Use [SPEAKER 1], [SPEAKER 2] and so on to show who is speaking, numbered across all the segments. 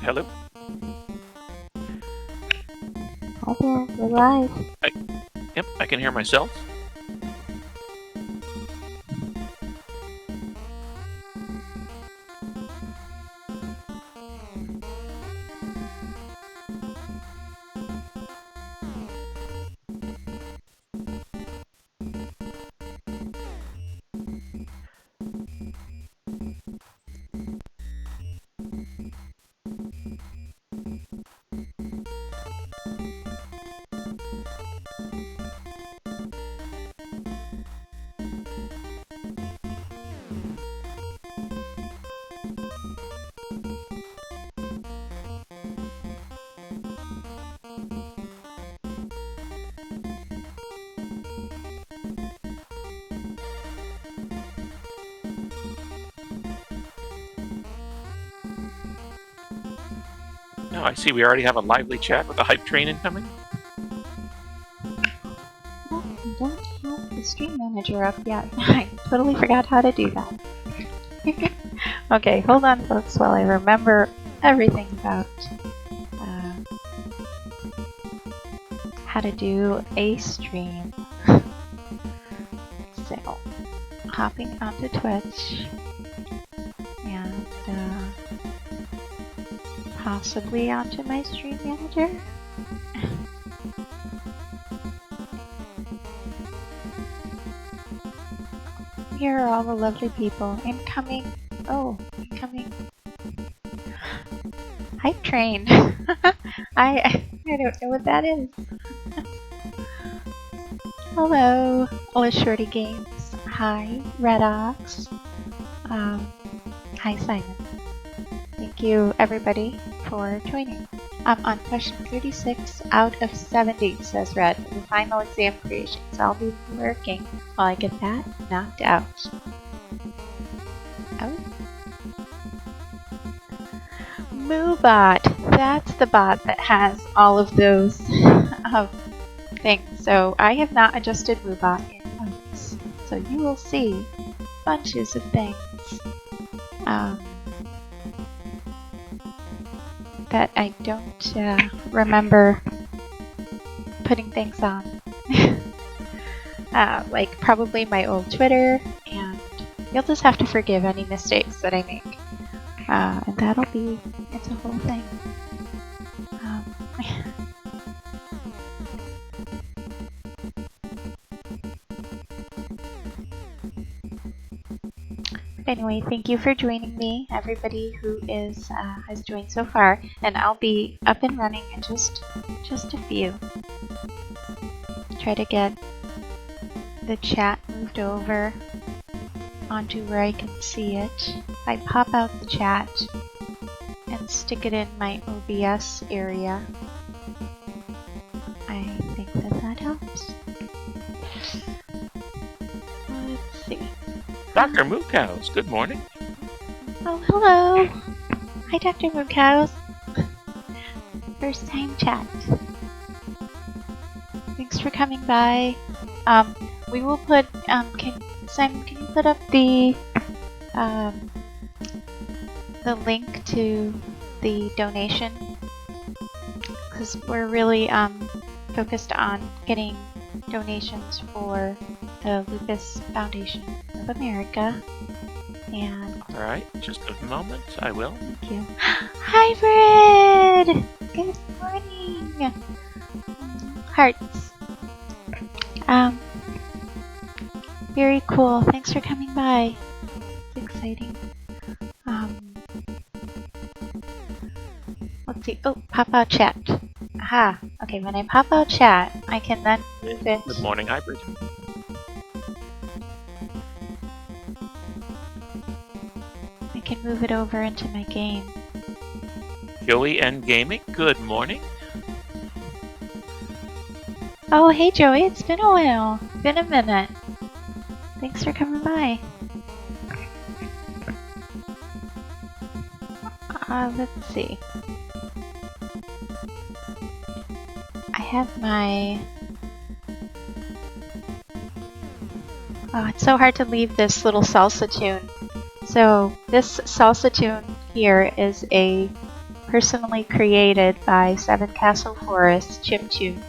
[SPEAKER 1] Hello?
[SPEAKER 2] Hi there, we're live.
[SPEAKER 1] Yep, I can hear myself. No, I see we already have a lively chat with a hype train incoming.
[SPEAKER 2] Oh, I don't have the stream manager up yet. I totally forgot how to do that. Okay, hold on folks while I remember everything about how to do a stream. So, hopping onto Twitch and possibly onto my stream manager. Here are all the lovely people. Incoming. Oh, incoming. Hype train. I don't know what that is. Hello, Ola Shorty Games. Hi, Red Ox. Hi, Simon. Thank you, everybody, for joining. I'm on question 36 out of 70, says Red, for the final exam creation, so I'll be working while I get that knocked out. Oh. Moobot. That's the bot that has all of those things. So I have not adjusted Moobot in months. So you will see bunches of things that I don't remember putting things on. Like probably my old Twitter, and you'll just have to forgive any mistakes that I make. And that'll be, it's a whole thing. Anyway, thank you for joining me, everybody who is has joined so far, and I'll be up and running in just a few. Try to get the chat moved over onto where I can see it. If I pop out the chat and stick it in my OBS area, I think that helps. Let's see.
[SPEAKER 1] Dr. Moocows, good morning.
[SPEAKER 2] Oh, hello. Hi, Dr. Moocows. First time chat. Thanks for coming by. We will put, Simon, can you put up the link to the donation? Because we're really focused on getting donations for the Lupus Foundation of America. And
[SPEAKER 1] Alright, just a moment, I will.
[SPEAKER 2] thank you. Hybrid! Good morning! Hearts. Very cool. Thanks for coming by. It's exciting. Let's see. Oh, pop out chat. Aha. Okay, when I pop out chat, I can then move it.
[SPEAKER 1] Good morning, Hybrid.
[SPEAKER 2] I can move it over into my game.
[SPEAKER 1] Joey and Gaming, good morning.
[SPEAKER 2] Oh, hey Joey, it's been a while. Been a minute. Thanks for coming by. Let's see. I have my... Oh, it's so hard to leave this little salsa tune. So this salsa tune here is a personally created by Seven Castle Forest chiptune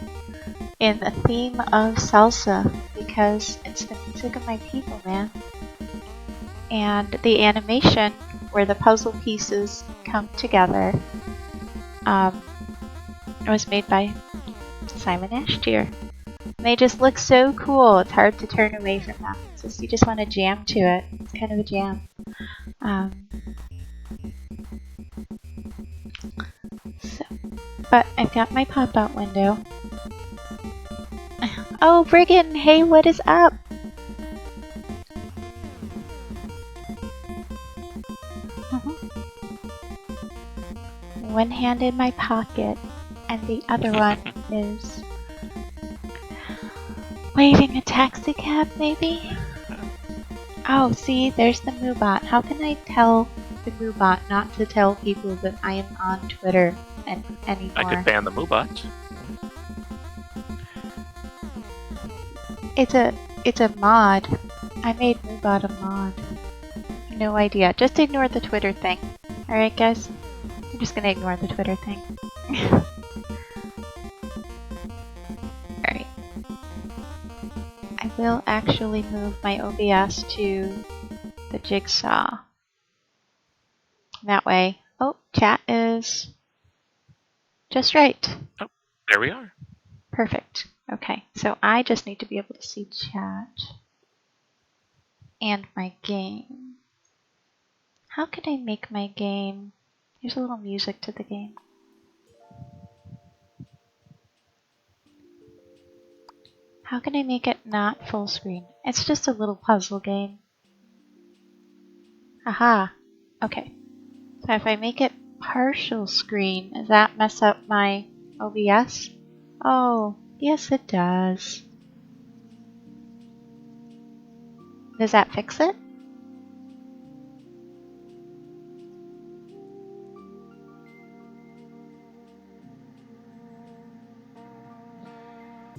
[SPEAKER 2] in the theme of salsa because it's the music of my people, man. And the animation where the puzzle pieces come together was made by Simon Ashtier. They just look so cool. It's hard to turn away from them. You just want to jam to it. It's kind of a jam. But I've got my pop-out window. Oh, Briggan! Hey, what is up? One hand in my pocket, and the other one is waving a taxi cab, maybe? Oh, see, there's the Moobot. How can I tell the Moobot not to tell people that I am on Twitter anymore?
[SPEAKER 1] I could ban the Moobot.
[SPEAKER 2] It's a mod. I made Moobot a mod. No idea. Just ignore the Twitter thing. Alright, guys? I'm just gonna ignore the Twitter thing. Alright. I will actually move my OBS to the Jigsaw. That way. Oh, chat is just right.
[SPEAKER 1] Oh, there we are.
[SPEAKER 2] Perfect. Okay, so I just need to be able to see chat and my game. How could I make my game? There's a little music to the game. How can I make it not full screen? It's just a little puzzle game. Aha. Okay. So if I make it partial screen, does that mess up my OBS? Oh, yes it does. Does that fix it?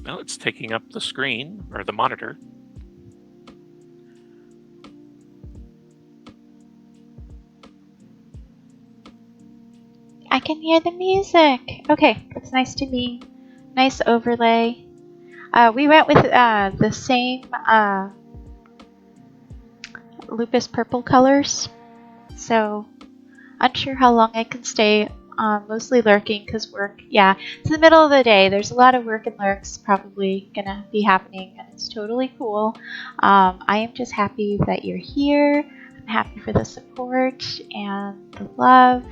[SPEAKER 1] No, it's taking up the screen, or the monitor.
[SPEAKER 2] I can hear the music! Okay, that's nice to me. Nice overlay. We went with the same Lupus purple colors, so unsure how long I can stay. Mostly lurking because work. Yeah, it's the middle of the day. There's a lot of work and lurks probably gonna be happening, and it's totally cool. I am just happy that you're here. I'm happy for the support and the love,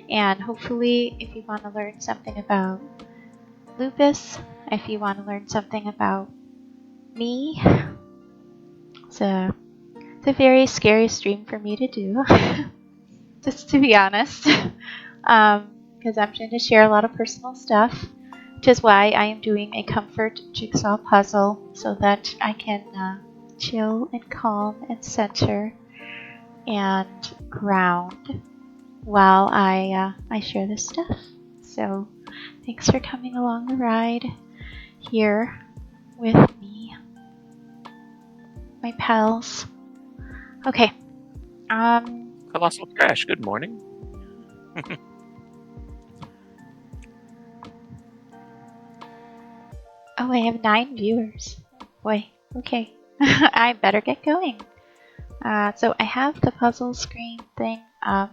[SPEAKER 2] and hopefully, if you want to learn something about Lupus, if you want to learn something about me, it's a very scary stream for me to do. Just to be honest. Because I'm trying to share a lot of personal stuff, which is why I am doing a comfort jigsaw puzzle so that I can chill and calm and center and ground while I share this stuff. So thanks for coming along the ride here with me, my pals. Okay.
[SPEAKER 1] Colossal Crash, good morning.
[SPEAKER 2] Oh, I have 9 viewers. Boy, okay. I better get going. So I have the puzzle screen thing. I'm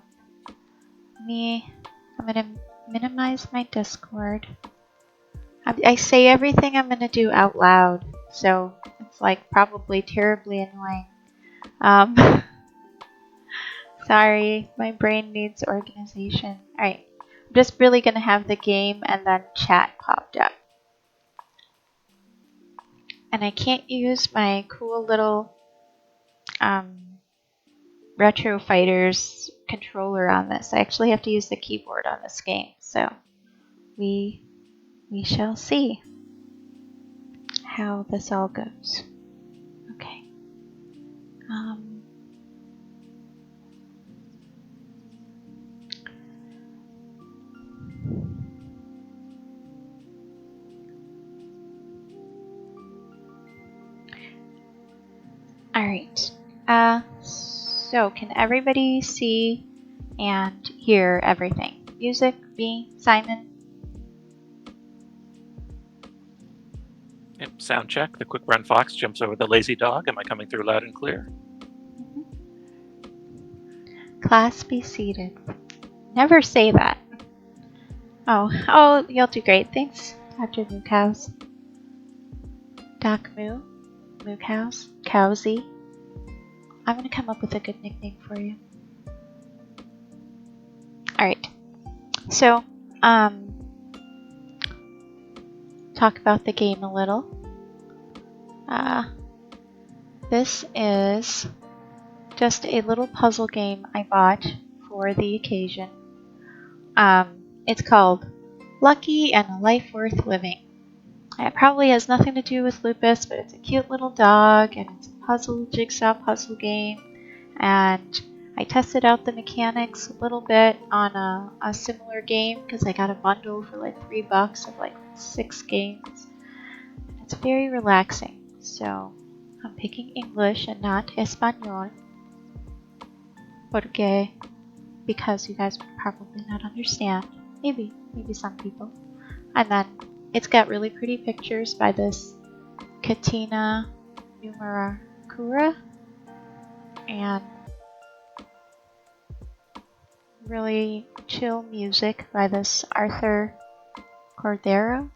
[SPEAKER 2] gonna minimize my Discord. I say everything I'm gonna do out loud, so it's like probably terribly annoying. Sorry, my brain needs organization. Alright, I'm just really gonna have the game and then chat popped up. And I can't use my cool little Retro Fighters controller on this. I actually have to use the keyboard on this game, so we shall see how this all goes. Okay. Alright. So can everybody see and hear everything? Music, me, Simon.
[SPEAKER 1] Yep, sound check. The quick run fox jumps over the lazy dog. Am I coming through loud and clear?
[SPEAKER 2] Class be seated. Never say that. Oh, you'll do great. Thanks, Dr. Moocows. Doc Moo? Moocows? Cowsy? I'm gonna come up with a good nickname for you. Alright. So, talk about the game a little. This is just a little puzzle game I bought for the occasion. It's called Lucky and a Life Worth Living. It probably has nothing to do with Lupus, but it's a cute little dog, and it's a jigsaw puzzle game. And I tested out the mechanics a little bit on a similar game because I got a bundle for like $3 of like 6 games. And it's very relaxing. So I'm picking English and not Espanol. Because you guys would probably not understand. Maybe some people. And then it's got really pretty pictures by this Katina Numarakura. And really chill music by this Arthur Cordero.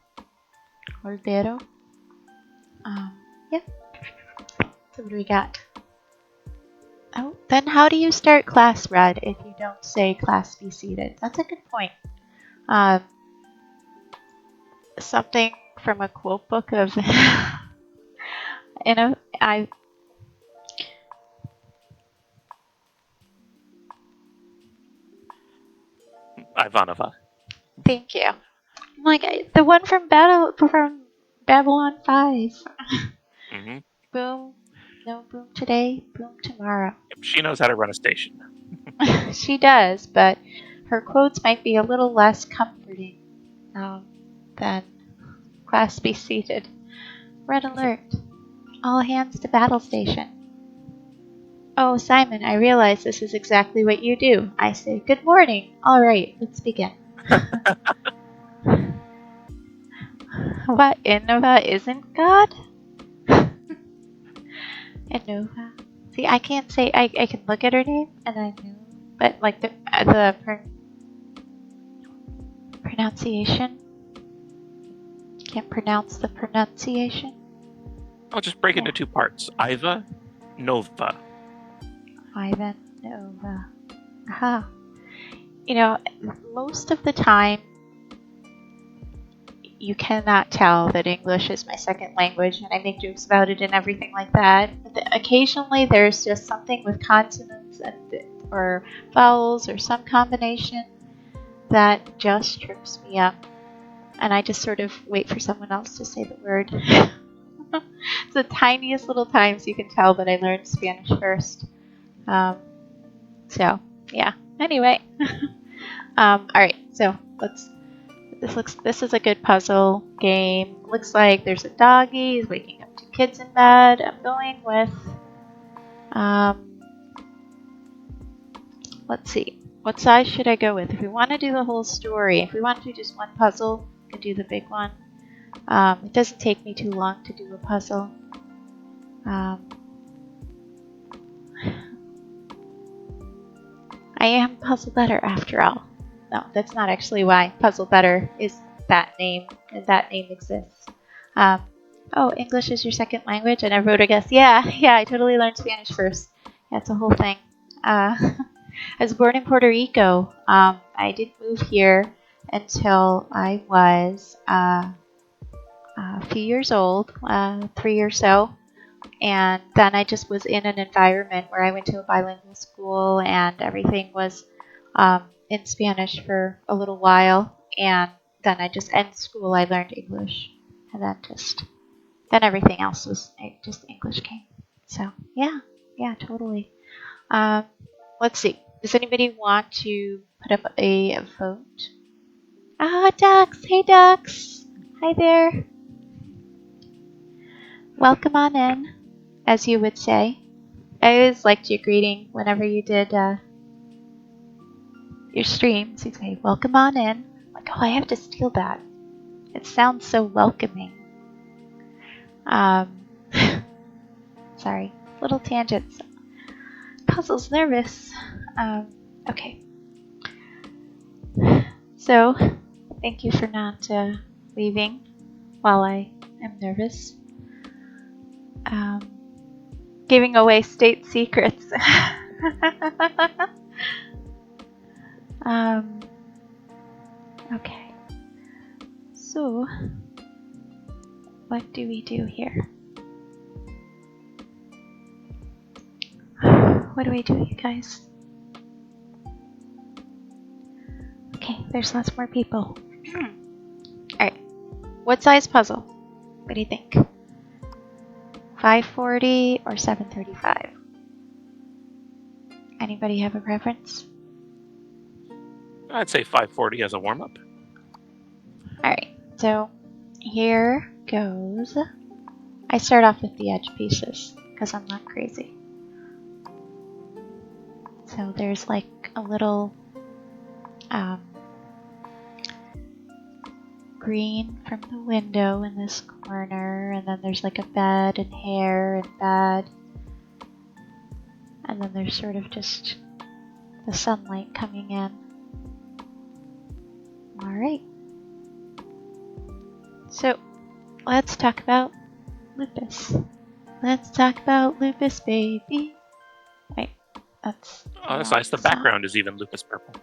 [SPEAKER 2] Yeah. So what do we got? Oh, then how do you start class, Red, if you don't say class be seated? That's a good point. Something from a quote book of,
[SPEAKER 1] Ivanova.
[SPEAKER 2] Thank you. Like the one from Babylon 5.
[SPEAKER 1] Mm-hmm.
[SPEAKER 2] Boom, no boom today, boom tomorrow.
[SPEAKER 1] She knows how to run a station.
[SPEAKER 2] She does, but her quotes might be a little less comforting than class be seated. Red alert. All hands to battle station. Oh, Simon, I realize this is exactly what you do. I say, good morning. All right, let's begin. What, Innova isn't God? Innova. See, I can't say, I can look at her name and I know, but like the pronunciation. Can't pronounce the pronunciation.
[SPEAKER 1] I'll just break it into 2 parts. Iva, Nova.
[SPEAKER 2] Ivan Nova. Aha. You know, most of the time, you cannot tell that English is my second language, and I make jokes about it and everything like that. Occasionally, there's just something with consonants or vowels or some combination that just trips me up, and I just sort of wait for someone else to say the word. It's the tiniest little times you can tell that I learned Spanish first. So yeah. Anyway, all right. So This is a good puzzle game. Looks like there's a doggy. He's waking up 2 kids in bed. I'm going with. Let's see. What size should I go with? If we want to do the whole story, if we want to do just one puzzle, we can do the big one. It doesn't take me too long to do a puzzle. I am Puzzle Better after all. No, that's not actually why Puzzle Better is that name, and that name exists. Oh, English is your second language? And everybody would guess, yeah, I totally learned Spanish first. Yeah, it's a whole thing. I was born in Puerto Rico. I didn't move here until I was a few years old, 3 or so. And then I just was in an environment where I went to a bilingual school and everything was in Spanish for a little while. And then I just ended school, I learned English. And then everything else was just English came. So yeah, totally. Let's see. Does anybody want to put up a vote? Ducks. Hey, Ducks. Hi there. Welcome on in, as you would say. I always liked your greeting whenever you did your streams. You say, welcome on in. Like, oh, I have to steal that. It sounds so welcoming. Sorry, little tangents. Puzzle's nervous. Okay. So, thank you for not leaving while I am nervous. Giving away state secrets. Okay. So, what do we do here? What do I do, you guys? Okay, there's lots more people. Alright. What size puzzle? What do you think? 540 or 735? Anybody have a preference?
[SPEAKER 1] I'd say 540 as a warm-up.
[SPEAKER 2] Alright, so here goes. I start off with the edge pieces, because I'm not crazy. So there's like a little green from the window in this corner, and then there's like a bed and hair and bed. And then there's sort of just the sunlight coming in. Alright. So, let's talk about Lupus. Let's talk about Lupus, baby. Wait, that's...
[SPEAKER 1] Oh, that's nice. The background is even Lupus purple.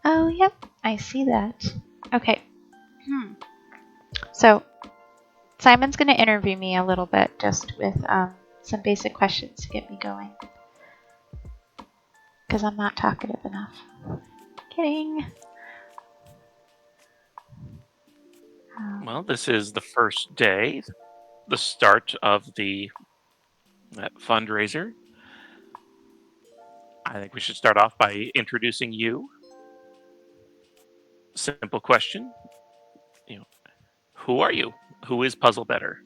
[SPEAKER 2] Oh, yep. I see that. Okay. So, Simon's going to interview me a little bit just with some basic questions to get me going. Because I'm not talkative enough. Kidding.
[SPEAKER 1] Well, this is the first day, the start of the fundraiser. I think we should start off by introducing you. Simple question. Who are you? Who is Puzzle Better?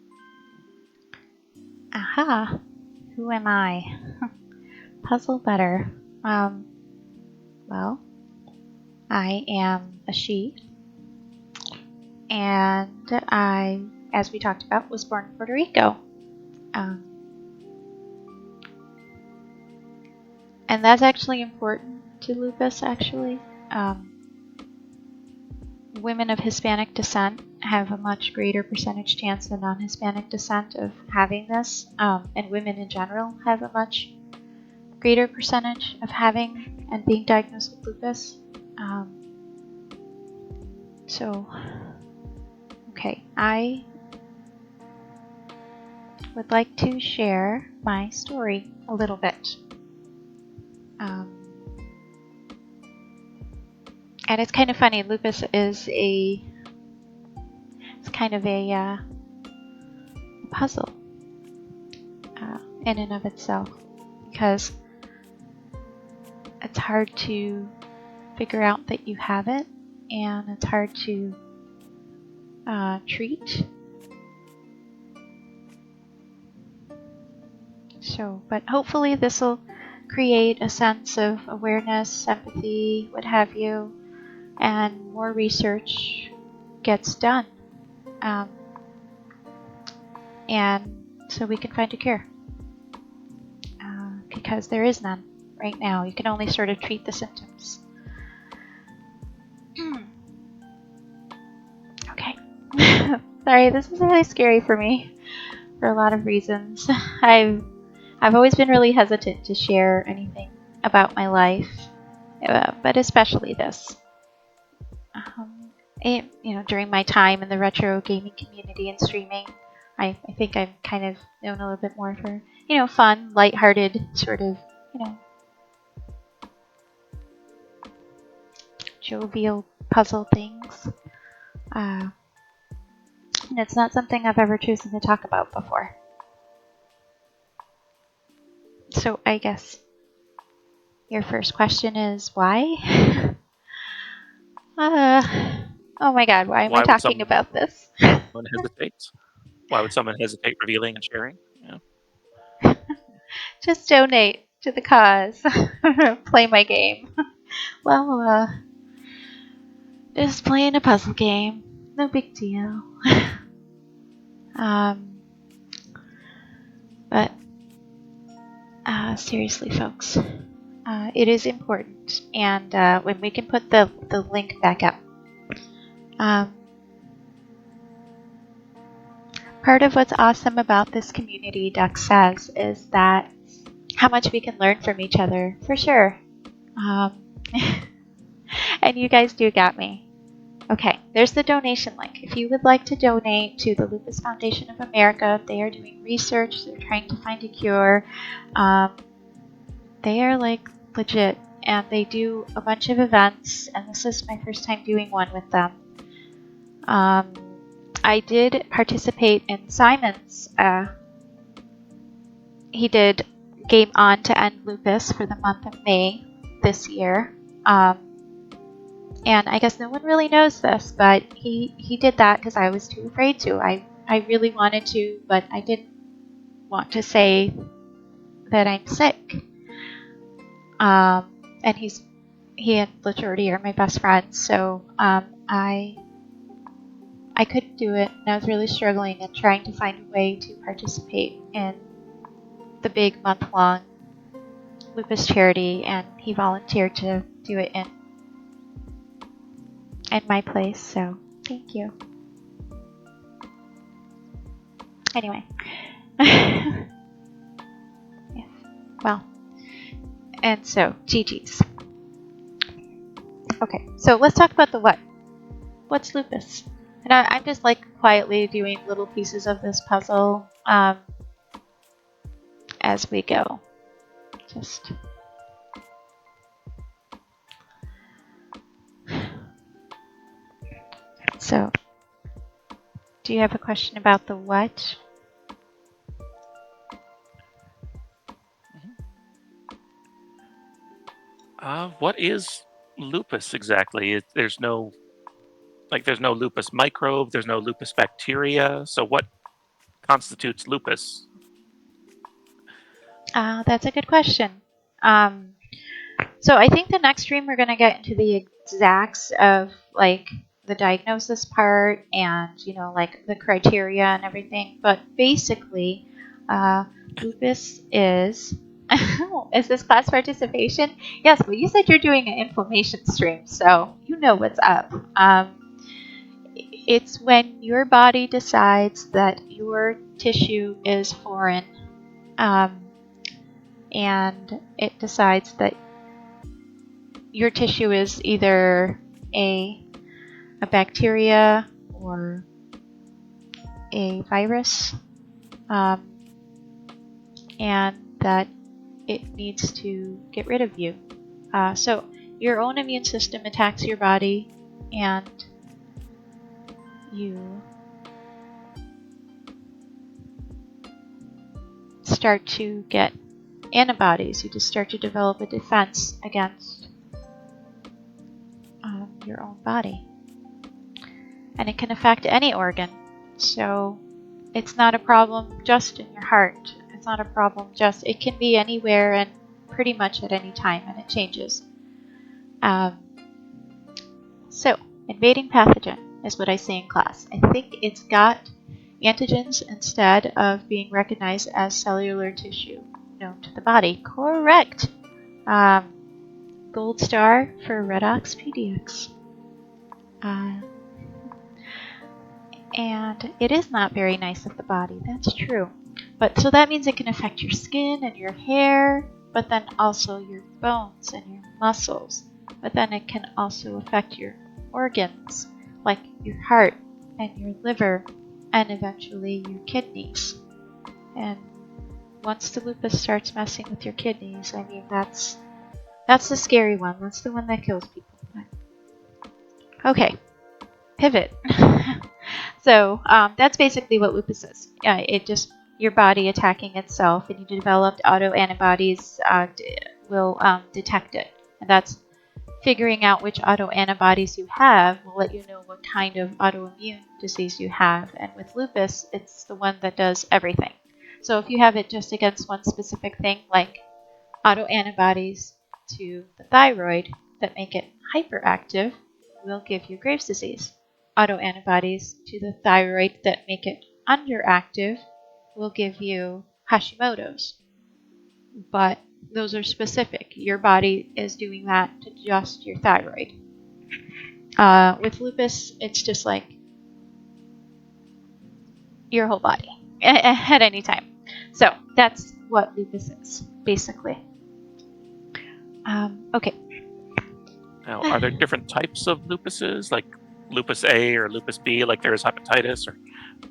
[SPEAKER 2] Aha. Who am I? Puzzle Better. Well, I am a she. And I, as we talked about, was born in Puerto Rico. And that's actually important to Lupus, actually. Women of Hispanic descent have a much greater percentage chance than non-Hispanic descent of having this, and women in general have a much greater percentage of having and being diagnosed with lupus. Okay, I would like to share my story a little bit. And it's kind of funny, lupus is it's kind of a puzzle in and of itself, because it's hard to figure out that you have it, and it's hard to treat. So, but hopefully this will create a sense of awareness, empathy, what have you, and more research gets done. And so we can find a cure. Because there is none right now. You can only sort of treat the symptoms. Okay. Sorry, this is really scary for me for a lot of reasons. I've always been really hesitant to share anything about my life, but especially this. During my time in the retro gaming community and streaming, I think I've kind of known a little bit more for, fun, lighthearted sort of, jovial puzzle things. And it's not something I've ever chosen to talk about before. So I guess your first question is why? Oh my god, why am I talking about this?
[SPEAKER 1] Why would someone hesitate revealing and sharing?
[SPEAKER 2] Just donate. to the cause. Play my game. Well, just playing a puzzle game. No big deal. um, but seriously, folks, it is important. And when we can put the link back up. Part of what's awesome about this community, Duck says, is that how much we can learn from each other, for sure. And you guys do get me. Okay, there's the donation link. If you would like to donate to the Lupus Foundation of America, they are doing research. They're trying to find a cure. They are like legit, and they do a bunch of events, and this is my first time doing one with them. I did participate in Simon's. He did Game On to End Lupus for the month of May this year. And I guess no one really knows this, but he did that because I was too afraid to. I really wanted to, but I didn't want to say that I'm sick. And he and Lachordy are my best friends, so I couldn't do it, and I was really struggling and trying to find a way to participate in the big month-long lupus charity, and he volunteered to do it in my place, so thank you. Anyway. Yes. Well, and so, GG's. Okay, so let's talk about the what. What's lupus? And I'm just like quietly doing little pieces of this puzzle as we go. Just... So, do you have a question about the what?
[SPEAKER 1] What is lupus exactly? There's no lupus microbe, there's no lupus bacteria. So what constitutes lupus?
[SPEAKER 2] That's a good question. So I think the next stream we're going to get into the exacts of like the diagnosis part and, you know, like the criteria and everything. But basically, lupus is... Is this class participation? Yes, well, you said you're doing an inflammation stream, so you know what's up. It's when your body decides that your tissue is foreign, and it decides that your tissue is either a bacteria or a virus, and that it needs to get rid of you. So your own immune system attacks your body, and you start to get antibodies. You just start to develop a defense against your own body. And it can affect any organ. So it's not a problem just in your heart. It's not a problem just... It can be anywhere and pretty much at any time, and it changes. So, invading pathogen is what I say in class. I think it's got antigens instead of being recognized as cellular tissue known to the body. Correct! Gold star for Redox PDX. And it is not very nice of the body, that's true. But so that means it can affect your skin and your hair, but then also your bones and your muscles. But then it can also affect your organs, like your heart and your liver, and eventually your kidneys. And once the lupus starts messing with your kidneys, I mean, that's the scary one. That's the one that kills people. Okay, pivot. So that's basically what lupus is. It just your body attacking itself, and you developed autoantibodies will detect it. And that's figuring out which autoantibodies you have will let you know what kind of autoimmune disease you have. And with lupus, it's the one that does everything. So if you have it just against one specific thing, like Autoantibodies to the thyroid that make it hyperactive will give you Graves' disease. Autoantibodies to the thyroid that make it underactive will give you Hashimoto's. But those are specific. Your body is doing that to just your thyroid. With lupus, it's just like your whole body at any time. So that's what lupus is, basically. Okay.
[SPEAKER 1] Now, are there different types of lupuses, like lupus A or lupus B, like there is hepatitis, or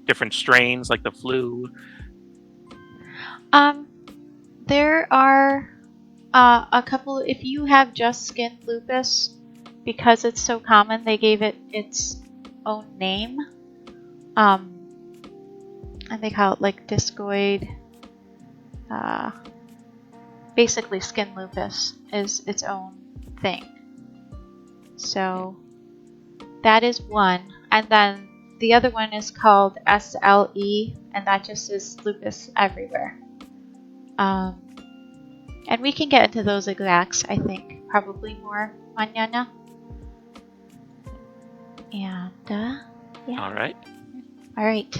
[SPEAKER 1] different strains, like the flu?
[SPEAKER 2] There are a couple. If you have just skin lupus, because it's so common, they gave it its own name. And they call it like discoid. Basically, skin lupus is its own thing. So that is one. And then the other one is called SLE, and that just is lupus everywhere. And we can get into those exacts, I think, probably more mañana. And, yeah.
[SPEAKER 1] All right.
[SPEAKER 2] All right.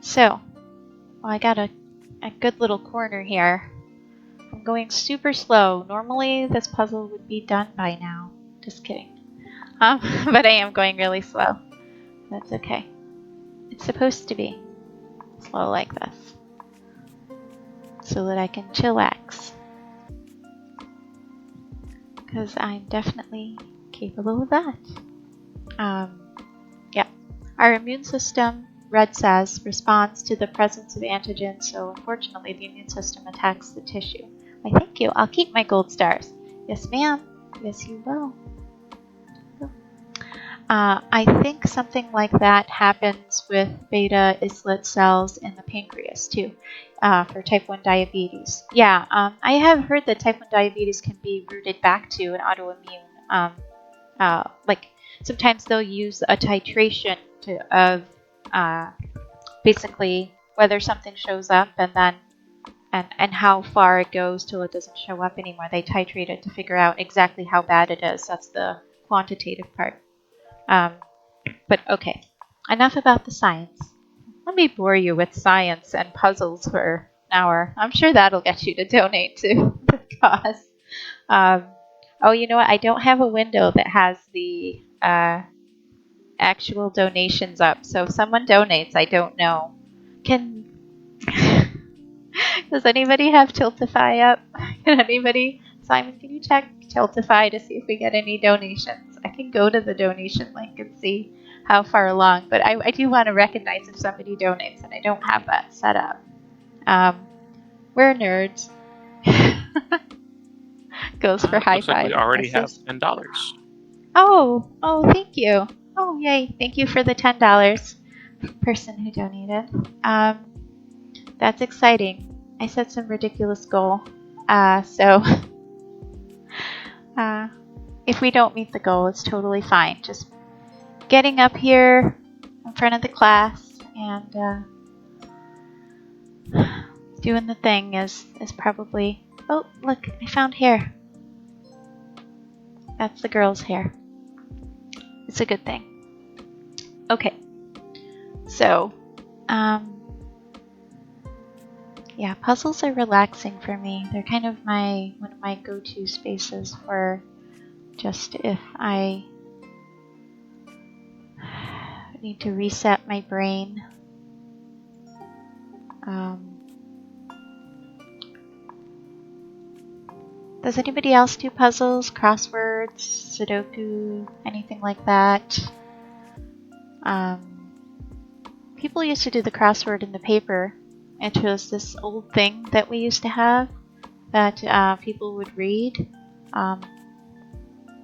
[SPEAKER 2] So, well, I got a good little corner here. I'm going super slow. Normally, this puzzle would be done by now. Just kidding. But I am going really slow. That's okay. It's supposed to be slow like this, so that I can chillax. Because I'm definitely capable of that. Yeah. Our immune system, red says, responds to the presence of antigens, so unfortunately the immune system attacks the tissue. Why, thank you. I'll keep my gold stars. Yes, ma'am. Yes, you will. I think something like that happens with beta islet cells in the pancreas too, for type 1 diabetes. Yeah, I have heard that type 1 diabetes can be rooted back to an autoimmune. Like sometimes they'll use a titration of basically whether something shows up and how far it goes till it doesn't show up anymore. They titrate it to figure out exactly how bad it is. That's the quantitative part. But okay, enough about the science. Let me bore you with science and puzzles for an hour. I'm sure that'll get you to donate to the cause. Oh, you know what? I don't have a window that has the actual donations up. So if someone donates, I don't know. Can does anybody have Tiltify up? Can anybody? Simon, can you check Tiltify to see if we get any donations? I can go to the donation link and see how far along, but I do want to recognize if somebody donates, and I don't have that set up. We're nerds. Goes for high
[SPEAKER 1] Looks like
[SPEAKER 2] five
[SPEAKER 1] we
[SPEAKER 2] and
[SPEAKER 1] already have
[SPEAKER 2] kisses.
[SPEAKER 1] $10.
[SPEAKER 2] Oh, thank you. Oh, yay. Thank you for the $10 person who donated. That's exciting. I set some ridiculous goal. So if we don't meet the goal, it's totally fine. Just getting up here in front of the class and doing the thing is probably... Oh, look, I found hair. That's the girl's hair. It's a good thing. Okay. So, yeah, puzzles are relaxing for me. They're kind of one of my go-to spaces for just if I need to reset my brain. Does anybody else do puzzles, crosswords, Sudoku, anything like that? People used to do the crossword in the paper. It was this old thing that we used to have that people would read,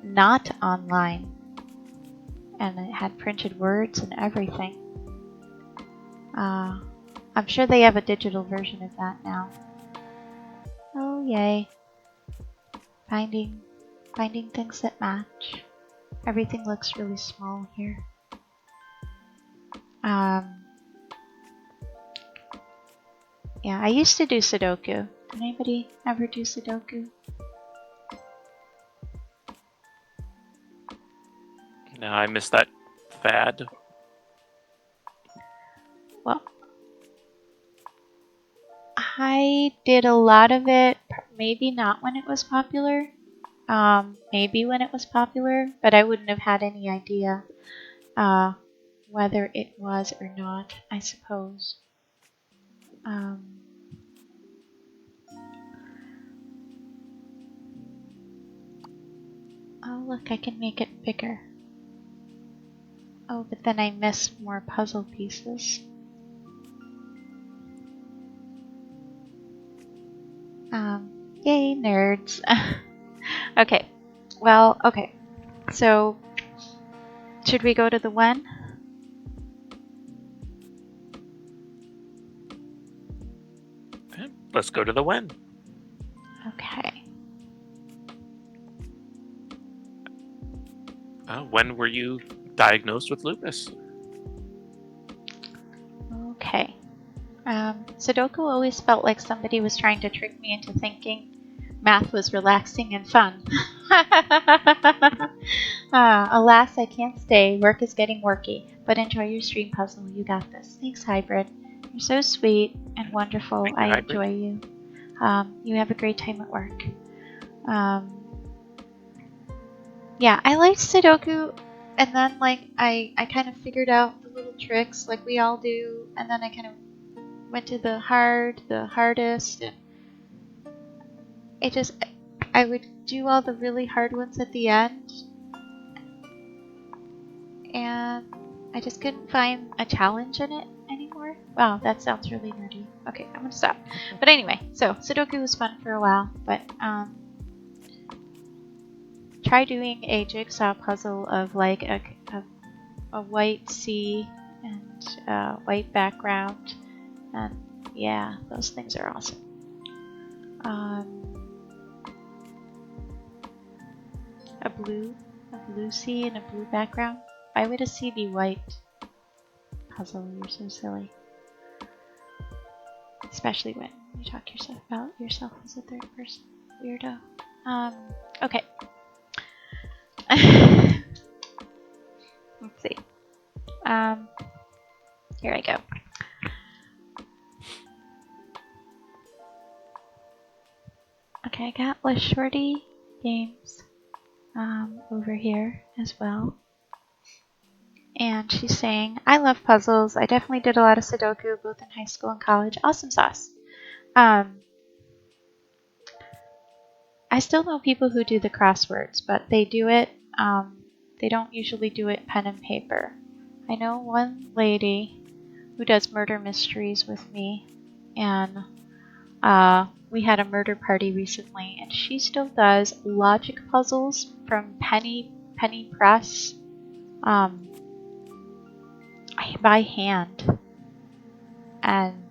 [SPEAKER 2] not online. And it had printed words and everything. I'm sure they have a digital version of that now. Oh, yay. Finding things that match. Everything looks really small here. Yeah, I used to do Sudoku. Did anybody ever do Sudoku?
[SPEAKER 1] No, I missed that fad.
[SPEAKER 2] Well, I did a lot of it, maybe not when it was popular. Maybe when it was popular, but I wouldn't have had any idea whether it was or not, I suppose. Oh, look, I can make it bigger. Oh, but then I miss more puzzle pieces. Yay, nerds. Okay, well, okay. So, should we go to the when?
[SPEAKER 1] Okay, let's go to the when.
[SPEAKER 2] Okay.
[SPEAKER 1] When were you diagnosed with lupus?
[SPEAKER 2] Okay. Sudoku always felt like somebody was trying to trick me into thinking math was relaxing and fun. Alas, I can't stay. Work is getting worky. But enjoy your stream puzzle. You got this. Thanks, Hybrid. You're so sweet and wonderful.
[SPEAKER 1] Thank you,
[SPEAKER 2] I
[SPEAKER 1] Hybrid.
[SPEAKER 2] enjoy you. You have a great time at work. Yeah, I liked Sudoku, and then I kind of figured out the little tricks like we all do, and then I kind of went to the hardest, and I would do all the really hard ones at the end, and I just couldn't find a challenge in it anymore. Wow, that sounds really nerdy. Okay, I'm gonna stop. But anyway, so Sudoku was fun for a while, but try doing a jigsaw puzzle of like a white sea and white background, and yeah, those things are awesome. A blue sea and a blue background. Why would a sea be white? Puzzle, you're so silly. Especially when you talk about yourself as a third person. Weirdo. Okay. Let's see. Here I go. Okay, I got Les Shorty Games over here as well. And she's saying, I love puzzles. I definitely did a lot of Sudoku both in high school and college. Awesome sauce. I still know people who do the crosswords, but they do it, they don't usually do it pen and paper. I know one lady who does murder mysteries with me, and we had a murder party recently, and she still does logic puzzles from Penny Press by hand. And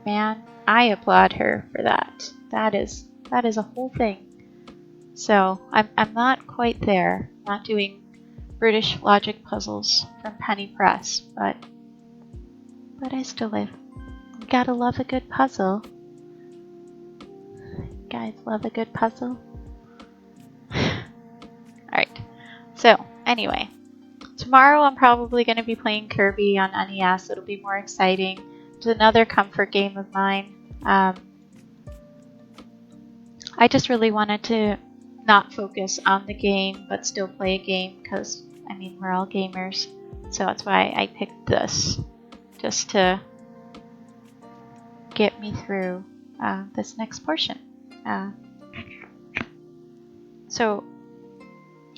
[SPEAKER 2] man, I applaud her for that. That is a whole thing. So I'm not quite there. Not doing British logic puzzles from Penny Press, but I still live. You gotta love a good puzzle. You guys love a good puzzle. Alright. So anyway, tomorrow I'm probably gonna be playing Kirby on NES. It'll be more exciting. It's another comfort game of mine. I just really wanted to not focus on the game, but still play a game, because, I mean, we're all gamers. So that's why I picked this, just to get me through this next portion. So,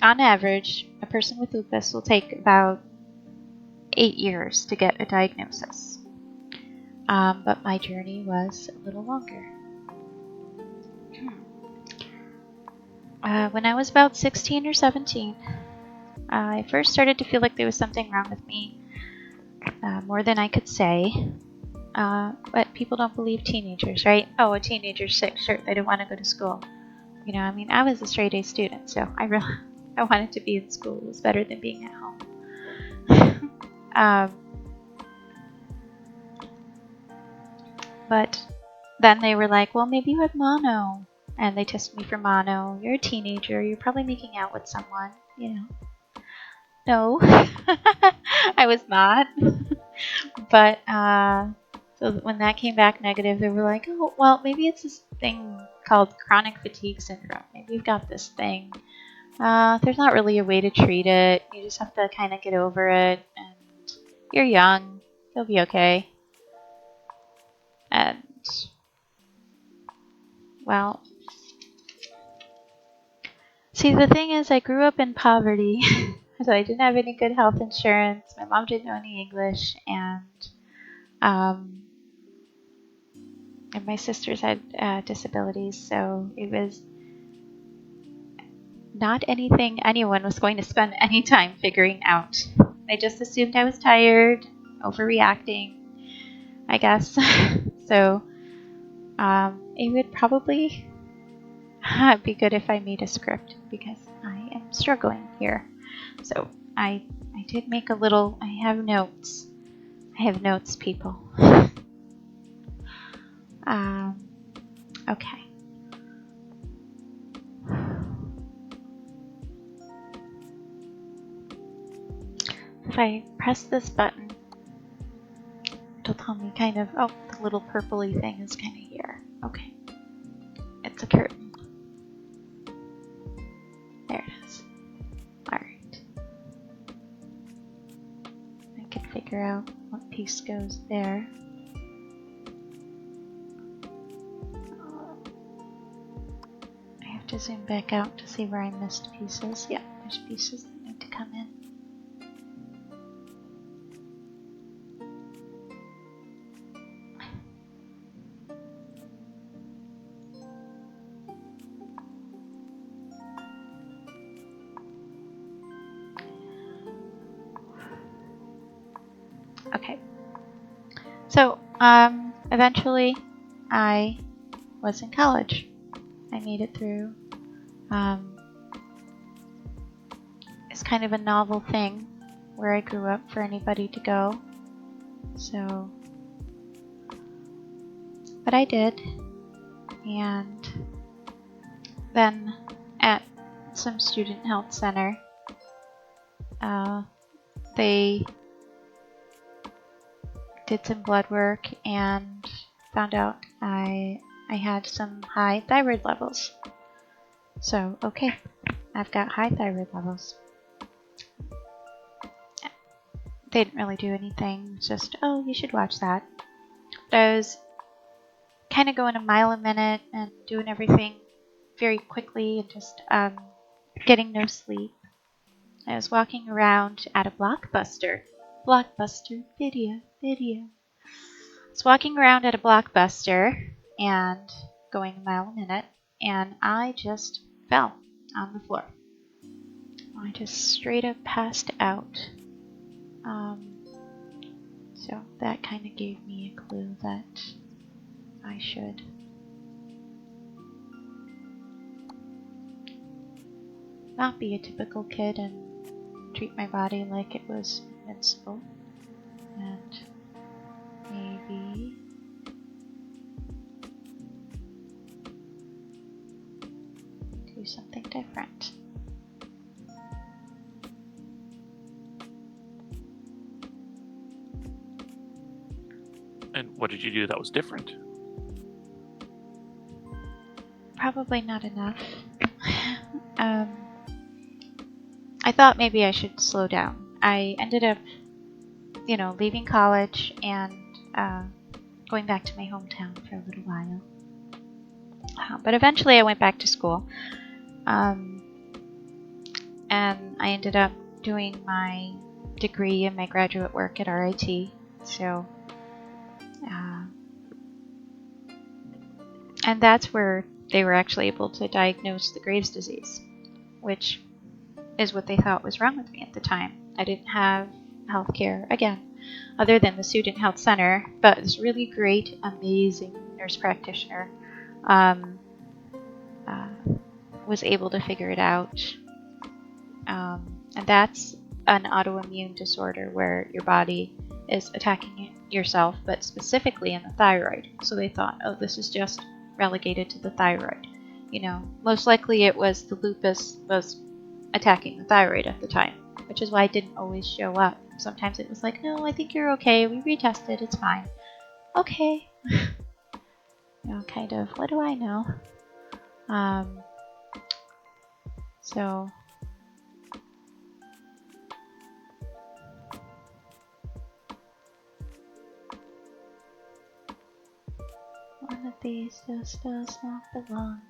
[SPEAKER 2] on average, a person with lupus will take about 8 years to get a diagnosis. But my journey was a little longer. When I was about 16 or 17, I first started to feel like there was something wrong with me, more than I could say. But people don't believe teenagers, right? Oh, a teenager's sick, sure, they don't want to go to school. You know, I mean, I was a straight A student, so I wanted to be in school. It was better than being at home. But then they were like, well, maybe you have mono. And they tested me for mono. You're a teenager. You're probably making out with someone, you know. No, I was not. But so when that came back negative, they were like, oh, well, maybe it's this thing called chronic fatigue syndrome. Maybe you've got this thing. There's not really a way to treat it. You just have to kind of get over it. And you're young. You'll be okay. And, well, see, the thing is, I grew up in poverty. So I didn't have any good health insurance. My mom didn't know any English. And my sisters had disabilities. So it was not anything anyone was going to spend any time figuring out. They just assumed I was tired, overreacting, I guess. So it would probably be good if I made a script because I am struggling here. So I did make a little, I have notes. I have notes, people. Okay. If I press this button, it'll tell me kind of, oh, the little purpley thing is kind of here. Okay. It's a curtain. There it is. Alright. I can figure out what piece goes there. I have to zoom back out to see where I missed pieces. Yeah, there's pieces that need to come in. Okay. So, eventually I was in college. I made it through. It's kind of a novel thing where I grew up for anybody to go. So, but I did. And then at some student health center, they did some blood work and found out I had some high thyroid levels. So, okay, I've got high thyroid levels. They didn't really do anything, just, oh, you should watch that. But I was kind of going a mile a minute and doing everything very quickly and just getting no sleep. I was walking around at a Blockbuster. Blockbuster, video. I was walking around at a Blockbuster and going a mile a minute, and I just fell on the floor. I just straight up passed out. So that kind of gave me a clue that I should not be a typical kid and treat my body like it was invincible, and maybe do something different.
[SPEAKER 1] And what did you do that was different?
[SPEAKER 2] Probably not enough. I thought maybe I should slow down. I ended up, leaving college and going back to my hometown for a little while. But eventually I went back to school. And I ended up doing my degree and my graduate work at RIT. So, and that's where they were actually able to diagnose the Graves' disease, which is what they thought was wrong with me at the time. I didn't have health care, again, other than the student health center, but this really great, amazing nurse practitioner was able to figure it out. And that's an autoimmune disorder where your body is attacking yourself, but specifically in the thyroid. So they thought, oh, this is just relegated to the thyroid. You know, most likely it was the lupus was attacking the thyroid at the time, which is why it didn't always show up. Sometimes it was like, no, I think you're okay. We retested. It's fine. Okay. You know, kind of, what do I know? So one of these just does not belong.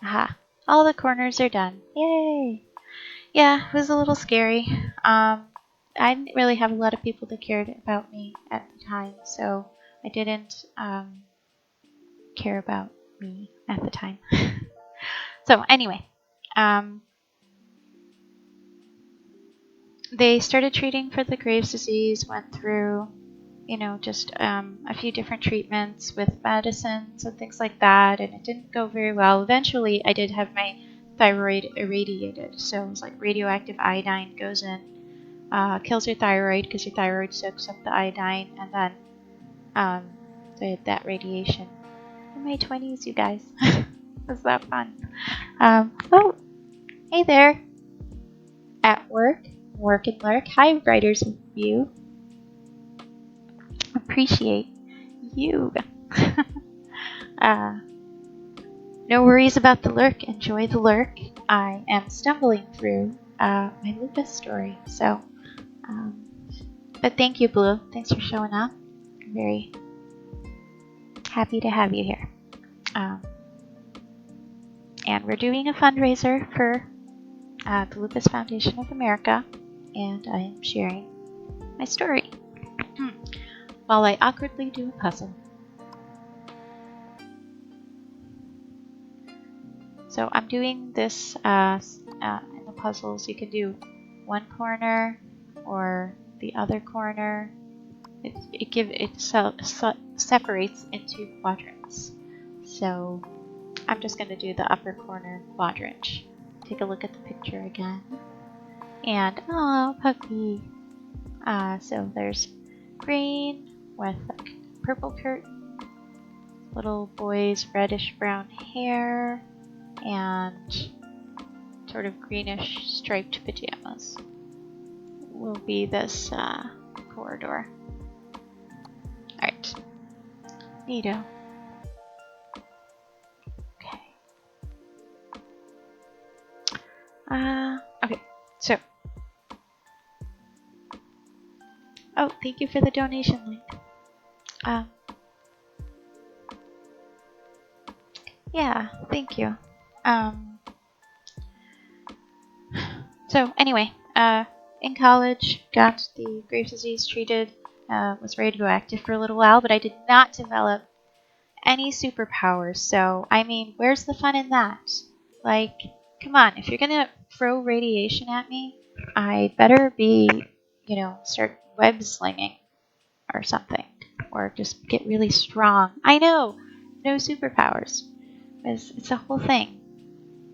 [SPEAKER 2] Aha, all the corners are done. Yay! Yeah, it was a little scary. I didn't really have a lot of people that cared about me at the time, so I didn't care about me at the time. So anyway, they started treating for the Graves' disease, went through, you know, just a few different treatments with medicines and things like that, and it didn't go very well. Eventually, I did have my thyroid irradiated, so it was like radioactive iodine goes in, kills your thyroid because your thyroid soaks up the iodine, and then I had that radiation. In my 20s, you guys. Was that fun? Oh, hey there. At work and lurk. Hi, writers with you. Appreciate you. No worries about the lurk. Enjoy the lurk. I am stumbling through my lupus story. So, but thank you, Blue. Thanks for showing up. I'm very happy to have you here. And we're doing a fundraiser for the Lupus Foundation of America, and I am sharing my story while I awkwardly do a puzzle. So I'm doing this in the puzzles. You can do one corner or the other corner. It separates into quadrants. So I'm just going to do the upper corner quadrant. Take a look at the picture again. And oh, puppy. So there's green with a purple curtain, little boy's reddish brown hair, and sort of greenish striped pajamas will be this corridor. Alright. Neato. Okay. Okay, so. Oh, thank you for the donation link. Yeah, thank you. So anyway, in college, got the Graves' disease treated, was radioactive for a little while, but I did not develop any superpowers. So, I mean, where's the fun in that? Like, come on, if you're gonna throw radiation at me, I better be, you know, start web slinging or something, or just get really strong. I know, no superpowers. It's a whole thing.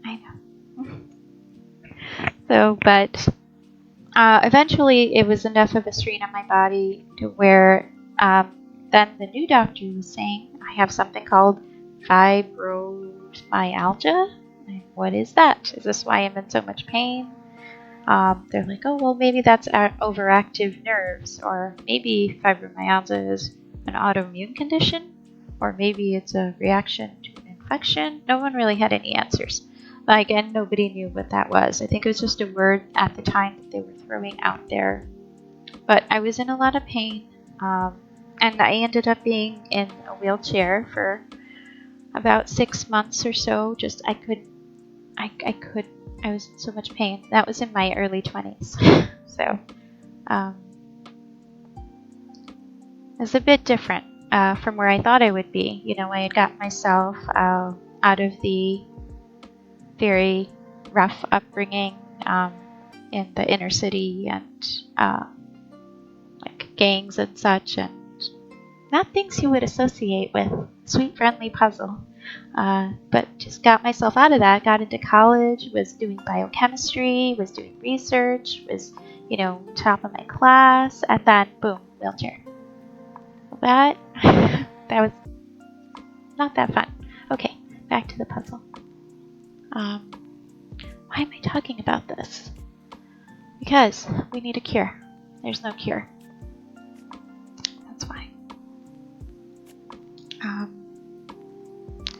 [SPEAKER 2] I know. So, but eventually it was enough of a strain on my body to where then the new doctor was saying I have something called fibromyalgia. What is that? Is this why I'm in so much pain? They're like, oh, well, maybe that's overactive nerves, or maybe fibromyalgia is an autoimmune condition, or maybe it's a reaction to an infection. No one really had any answers. But again, nobody knew what that was. I think it was just a word at the time that they were throwing out there. But I was in a lot of pain, and I ended up being in a wheelchair for about 6 months or so. Just I was in so much pain. That was in my early 20s. So it was a bit different from where I thought I would be. You know, I had got myself out of the very rough upbringing in the inner city and like gangs and such, and not things you would associate with sweet friendly puzzle. But just got myself out of that, got into college, was doing biochemistry, was doing research, was you know, top of my class, and then boom, wheelchair. That that was not that fun. Okay, back to the puzzle. Why am I talking about this? Because we need a cure. There's no cure. That's why.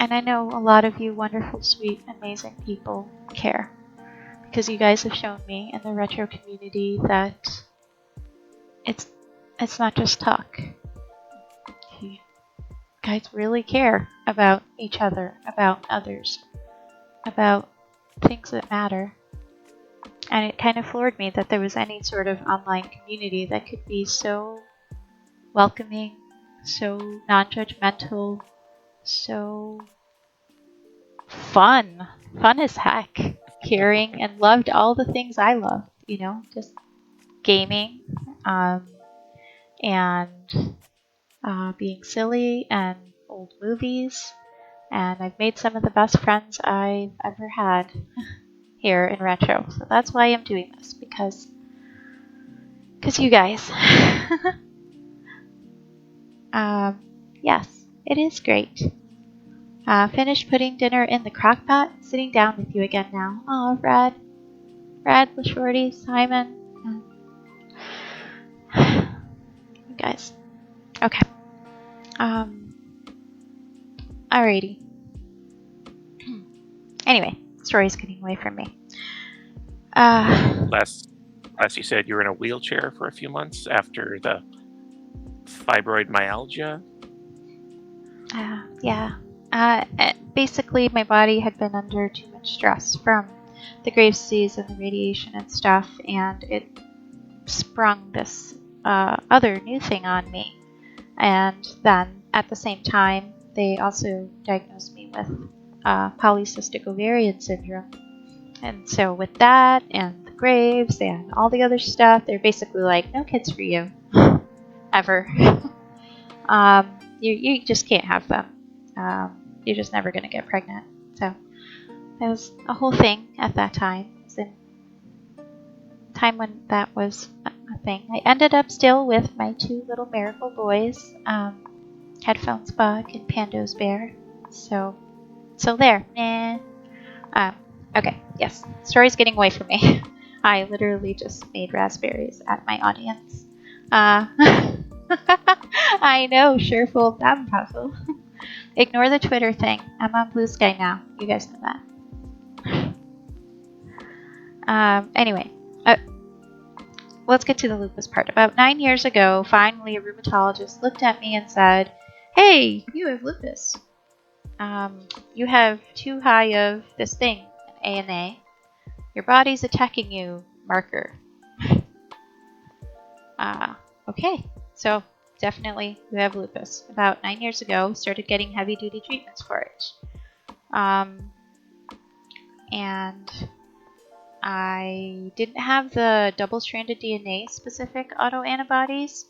[SPEAKER 2] And I know a lot of you wonderful, sweet, amazing people care. Because you guys have shown me in the retro community that it's not just talk. You guys really care about each other, about others, about things that matter. And it kind of floored me that there was any sort of online community that could be so welcoming, so non-judgmental, so fun as heck, caring, and loved all the things I loved, you know, just gaming, and being silly, and old movies. And I've made some of the best friends I've ever had here in retro. So that's why I'm doing this, because you guys. Yes, it is great. Finished putting dinner in the crock pot, sitting down with you again now. Oh, Brad, LaShorty, Simon. You guys. Okay. Alrighty. Anyway, story's getting away from me.
[SPEAKER 1] Last you said you were in a wheelchair for a few months after the fibroid myalgia.
[SPEAKER 2] Yeah. Basically, my body had been under too much stress from the Graves' disease and the radiation and stuff, and it sprung this other new thing on me. And then, at the same time, they also diagnosed me with polycystic ovarian syndrome. And so with that, and the Graves, and all the other stuff, they're basically like, no kids for you. Ever. You just can't have them. You're just never going to get pregnant. So that was a whole thing at that time. It was in time when that was a thing. I ended up still with my two little miracle boys, Headphones Bug and Pando's Bear. So there. Okay, yes. Story's getting away from me. I literally just made raspberries at my audience. I know, sure fooled them, puzzle. Ignore the Twitter thing. I'm on Blue Sky now. You guys know that. Anyway, let's get to the lupus part. About 9 years ago, finally a rheumatologist looked at me and said, "Hey, you have lupus. You have too high of this thing, an ANA. Your body's attacking you, marker." Okay, so definitely you have lupus. About 9 years ago, started getting heavy-duty treatments for it. And I didn't have the double-stranded DNA specific autoantibodies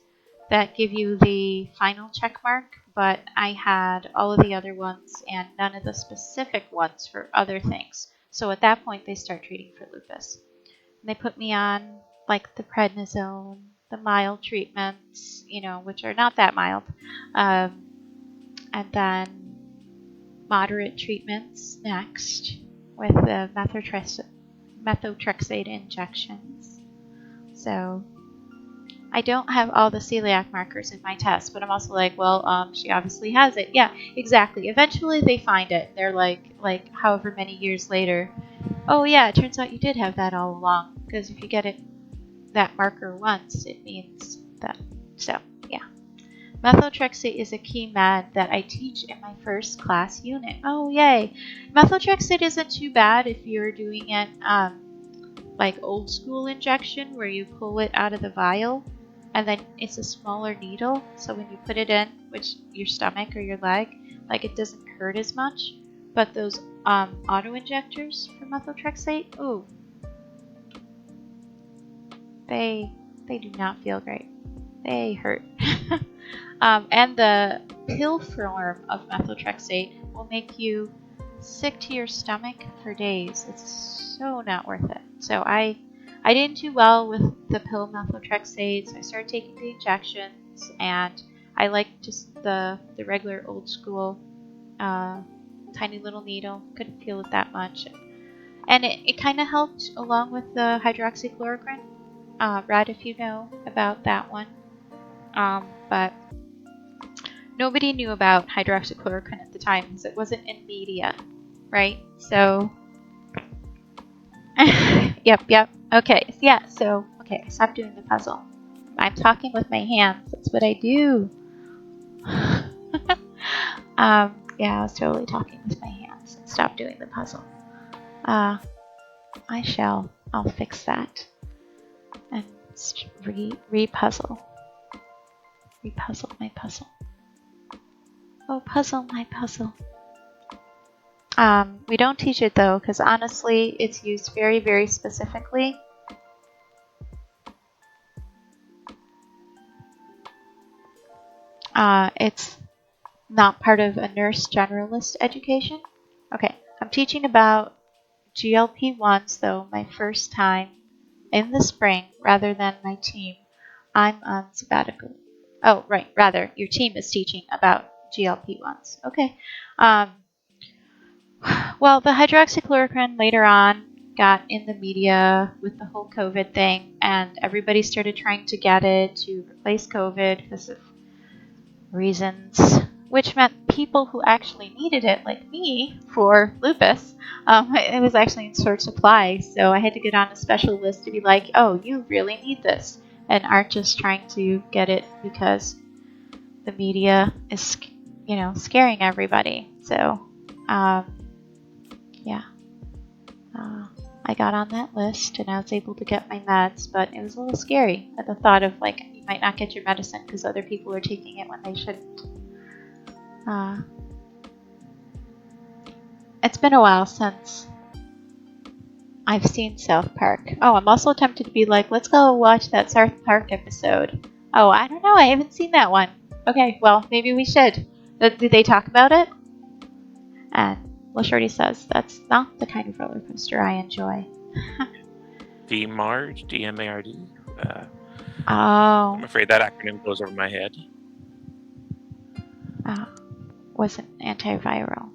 [SPEAKER 2] that give you the final check mark, but I had all of the other ones and none of the specific ones for other things. So at that point, they start treating for lupus. And they put me on like the prednisone, the mild treatments, you know, which are not that mild, and then moderate treatments next with the methotrexate injections. So I don't have all the celiac markers in my test, but I'm also like, well, she obviously has it. Yeah, exactly. Eventually they find it. They're like however many years later, oh yeah, it turns out you did have that all along. Because if you get it that marker once, it means that. So yeah, methotrexate is a key med that I teach in my first class unit. Oh yay! Methotrexate isn't too bad if you're doing it like old school injection where you pull it out of the vial and then it's a smaller needle, so when you put it in, which your stomach or your leg, like it doesn't hurt as much. But those auto injectors for methotrexate, ooh, they do not feel great. They hurt. And the pill form of methotrexate will make you sick to your stomach for days. It's so not worth it. So I I didn't do well with the pill methotrexate, so I started taking the injections, and I liked just the regular old school tiny little needle. Couldn't feel it that much. And it kind of helped along with the hydroxychloroquine. Brad, if you know about that one. But nobody knew about hydroxychloroquine at the time because it wasn't in media, right? So, yep. Okay, yeah, so, okay, I stopped doing the puzzle. I'm talking with my hands. That's what I do. Yeah, I was totally talking with my hands. Stop doing the puzzle. I shall. I'll fix that. And re-puzzle. Re-puzzle my puzzle. Oh, puzzle my puzzle. We don't teach it though, because honestly, it's used very, very specifically. It's not part of a nurse generalist education. Okay, I'm teaching about GLP-1s though, my first time in the spring rather than my team. I'm on sabbatical. Oh, right, rather, your team is teaching about GLP-1s. Okay. Well, the hydroxychloroquine later on got in the media with the whole COVID thing, and everybody started trying to get it to replace COVID because of reasons, which meant people who actually needed it, like me, for lupus, it was actually in short supply, so I had to get on a special list to be like, oh, you really need this, and aren't just trying to get it because the media is, scaring everybody. So, yeah. I got on that list and I was able to get my meds, but it was a little scary at the thought of like you might not get your medicine because other people are taking it when they shouldn't. It's been a while since I've seen South Park. Oh, I'm also tempted to be like, let's go watch that South Park episode. Oh, I don't know, I haven't seen that one. Okay, well, maybe we should. Did they talk about it? And well, Shorty says, that's not the kind of roller coaster I enjoy.
[SPEAKER 1] DMARD, D-M-A-R-D.
[SPEAKER 2] Oh.
[SPEAKER 1] I'm afraid that acronym goes over my head.
[SPEAKER 2] Wasn't antiviral.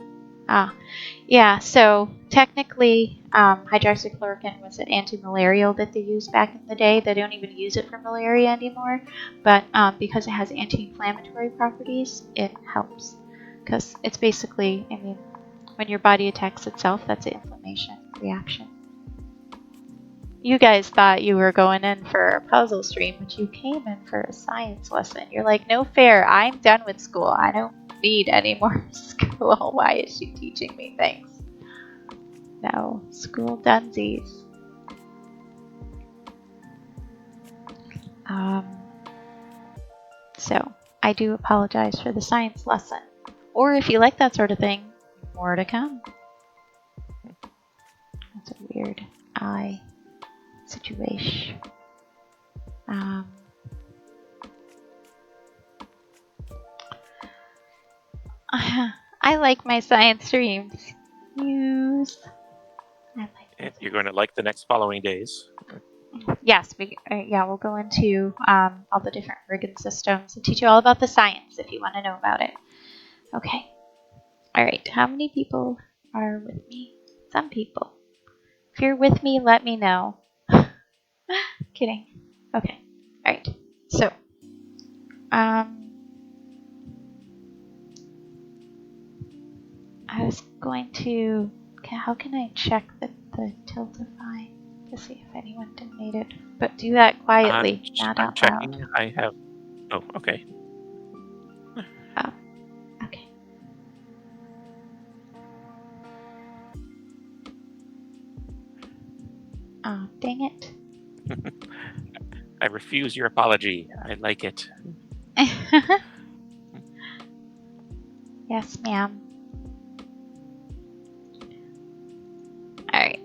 [SPEAKER 2] Yeah, so technically, hydroxychloroquine was an anti-malarial that they used back in the day. They don't even use it for malaria anymore, but because it has anti-inflammatory properties, it helps. Because it's basically, when your body attacks itself, that's an inflammation reaction. You guys thought you were going in for a puzzle stream, but you came in for a science lesson. You're like, no fair, I'm done with school. I don't need any more school. Why is she teaching me things? No, school dunsies. So, I do apologize for the science lesson. Or if you like that sort of thing, more to come. That's a weird eye situation. I like my science streams. Use. I like.
[SPEAKER 1] You're going to like the next following days.
[SPEAKER 2] Yes, we'll go into all the different organ systems and teach you all about the science if you want to know about it. Okay. All right. How many people are with me? Some people. If you're with me, let me know. Kidding. Okay. All right. So, I was going to. How can I check the Tiltify to see if anyone donated? But do that quietly, not out
[SPEAKER 1] checking.
[SPEAKER 2] loud.
[SPEAKER 1] I have. Oh, okay.
[SPEAKER 2] Oh, okay. Oh, dang it.
[SPEAKER 1] I refuse your apology. I like it.
[SPEAKER 2] Yes, ma'am. Alright.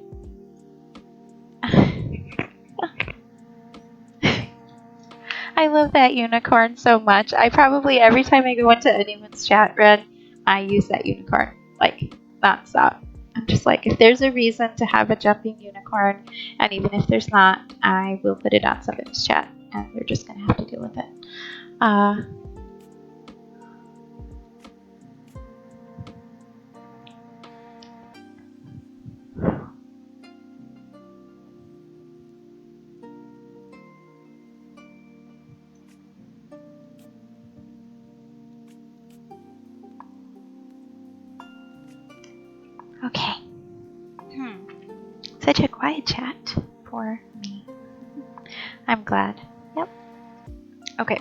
[SPEAKER 2] I love that unicorn so much. I probably, every time I go into anyone's chat, Red, I use that unicorn, like, nonstop. I'm just like, if there's a reason to have a jumping unicorn, and even if there's not, I will put it on somebody's chat, and they're just gonna have to deal with it. Okay. Such a quiet chat for me. I'm glad. Yep. Okay.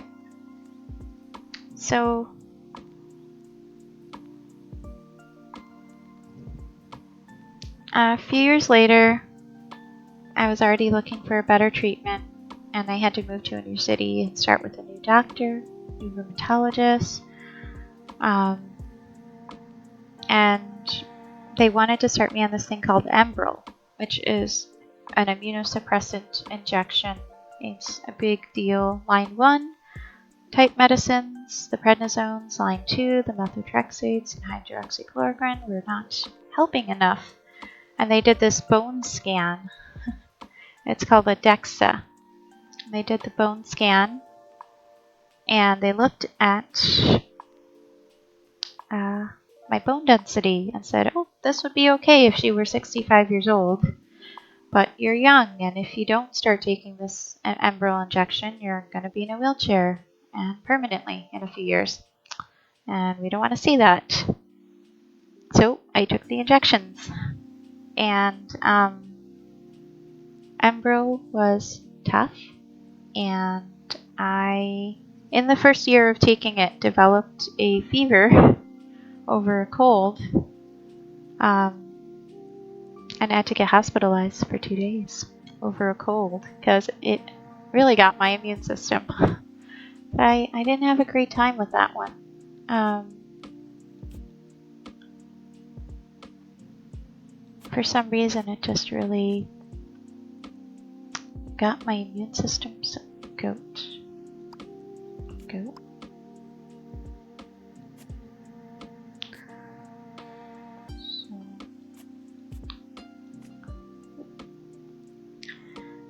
[SPEAKER 2] So a few years later, I was already looking for a better treatment, and I had to move to a new city and start with a new doctor, new rheumatologist, and they wanted to start me on this thing called Enbrel, which is an immunosuppressant injection. It's a big deal. Line 1, type medicines, the prednisones. Line 2, the methotrexates and hydroxychloroquine were not helping enough. And they did this bone scan. It's called a DEXA. They did the bone scan, and they looked at my bone density and said, oh, this would be okay if she were 65 years old, but you're young, and if you don't start taking this Enbrel injection, you're going to be in a wheelchair and permanently in a few years, and we don't want to see that. So I took the injections, and Enbrel was tough, and I, in the first year of taking it, developed a fever over a cold, and I had to get hospitalized for 2 days over a cold because it really got my immune system. I didn't have a great time with that one. For some reason, it just really got my immune system goat.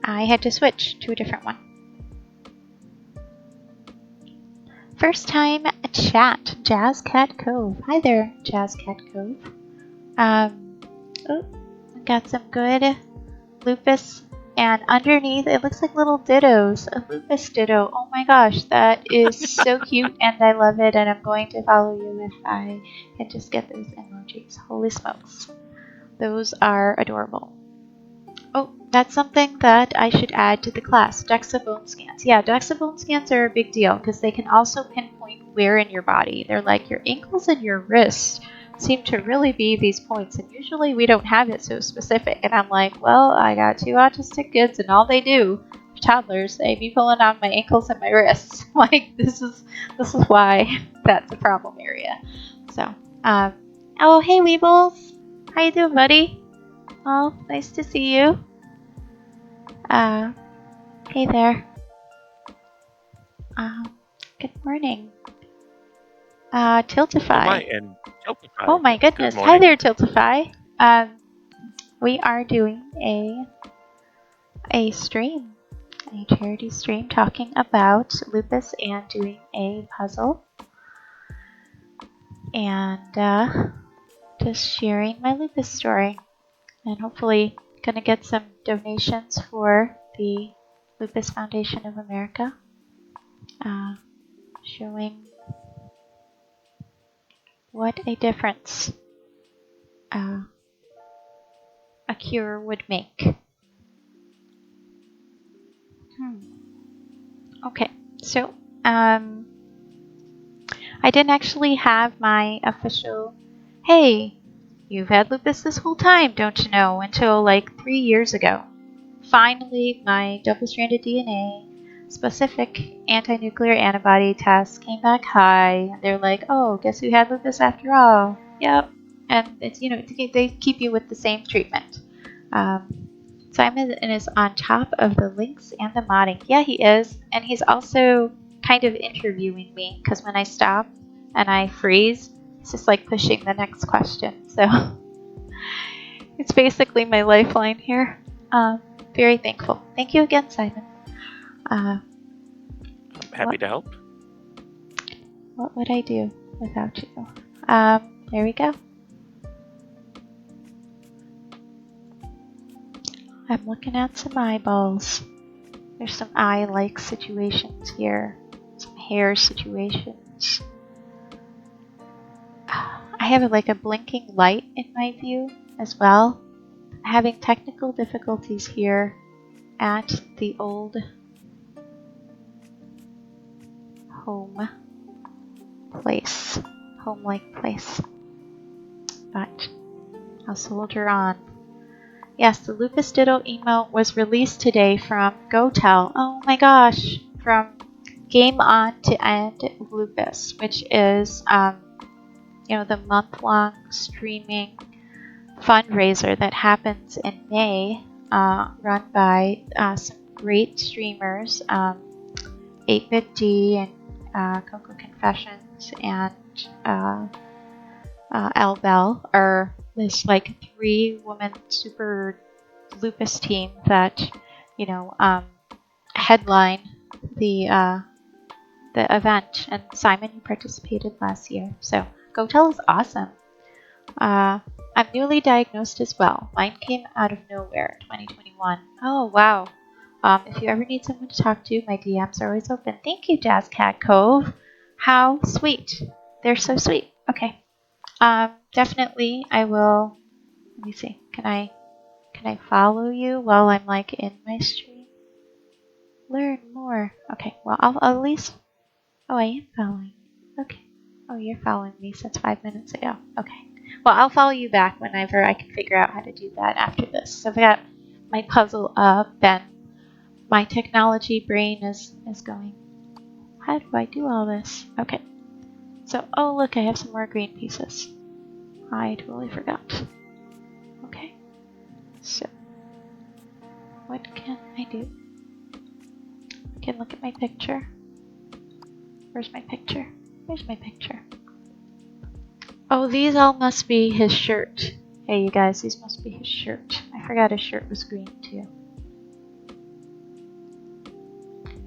[SPEAKER 2] I had to switch to a different one. First time chat, Jazz Cat Cove. Hi there, Jazz Cat Cove. Got some good Lupus, and underneath it looks like little dittos. A Lupus ditto. Oh my gosh, that is so cute, and I love it, and I'm going to follow you if I can just get those emojis. Holy smokes. Those are adorable. Oh, that's something that I should add to the class. DEXA bone scans. Yeah, DEXA bone scans are a big deal because they can also pinpoint where in your body. They're like your ankles and your wrists seem to really be these points, and usually we don't have it so specific. And I'm like, well, I got 2 autistic kids, and all they do, toddlers, they be pulling on my ankles and my wrists. Like, this is why that's a problem area. So, oh, hey, Weebles. How you doing, buddy? Oh, nice to see you. Hey there. Good morning. Tiltify. Oh my goodness. Hi there, Tiltify. We are doing a stream, a charity stream talking about lupus and doing a puzzle. And just sharing my lupus story. And hopefully gonna get some donations for the Lupus Foundation of America, showing what a difference a cure would make. Okay, so I didn't actually have my official, hey, you've had lupus this whole time, don't you know, until like 3 years ago. Finally, my double-stranded DNA specific anti-nuclear antibody test came back high. They're like, oh, guess who had lupus after all? Yep. And it's, you know, they keep you with the same treatment. Simon is on top of the links and the modding. Yeah, he is. And he's also kind of interviewing me, because when I stop and I freeze, it's just like pushing the next question. So It's basically my lifeline here. Very thankful. Thank you again, Simon.
[SPEAKER 1] I'm happy to help.
[SPEAKER 2] What would I do without you? There we go. I'm looking at some eyeballs. There's some eye-like situations here. Some hair situations. I have like a blinking light in my view as well. Having technical difficulties here at the old home place. Home-like place. But I'll soldier on. Yes, the Lupus Ditto emote was released today from GoTel. Oh my gosh, from Game On to End Lupus, which is the month-long streaming fundraiser that happens in May, run by some great streamers, 8-Bit D and Coco Confessions and Al Bell are this like 3-woman super Lupus team that headline the event, and Simon participated last year. So GoTel is awesome. I'm newly diagnosed as well. Mine came out of nowhere, 2021. Oh wow. If you ever need someone to talk to, my DMs are always open. Thank you, Jazz Cat Cove. How sweet. They're so sweet. Okay. Definitely I will. Let me see. Can I follow you while I'm like in my stream? Learn more. Okay. Well, I'll at least. Oh, I am following. Okay. Oh, you're following me since 5 minutes ago. Okay. Well, I'll follow you back whenever I can figure out how to do that after this. So I've got my puzzle up and my technology brain is going. How do I do all this? Okay. So, oh look, I have some more green pieces. I totally forgot. Okay. So, what can I do? I can look at my picture. Where's my picture? Where's my picture? Oh, these all must be his shirt. Hey, you guys, these must be his shirt. I forgot his shirt was green, too.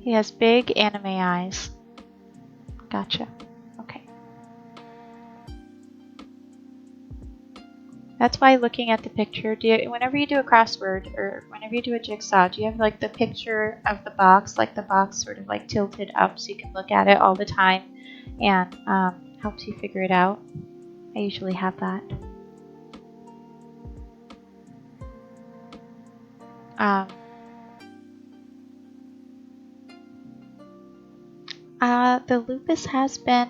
[SPEAKER 2] He has big anime eyes. Gotcha. Okay. That's why looking at the picture, whenever you do a crossword or whenever you do a jigsaw, do you have like the picture of the box, like the box sort of like tilted up so you can look at it all the time and helps you figure it out? I usually have that. The lupus has been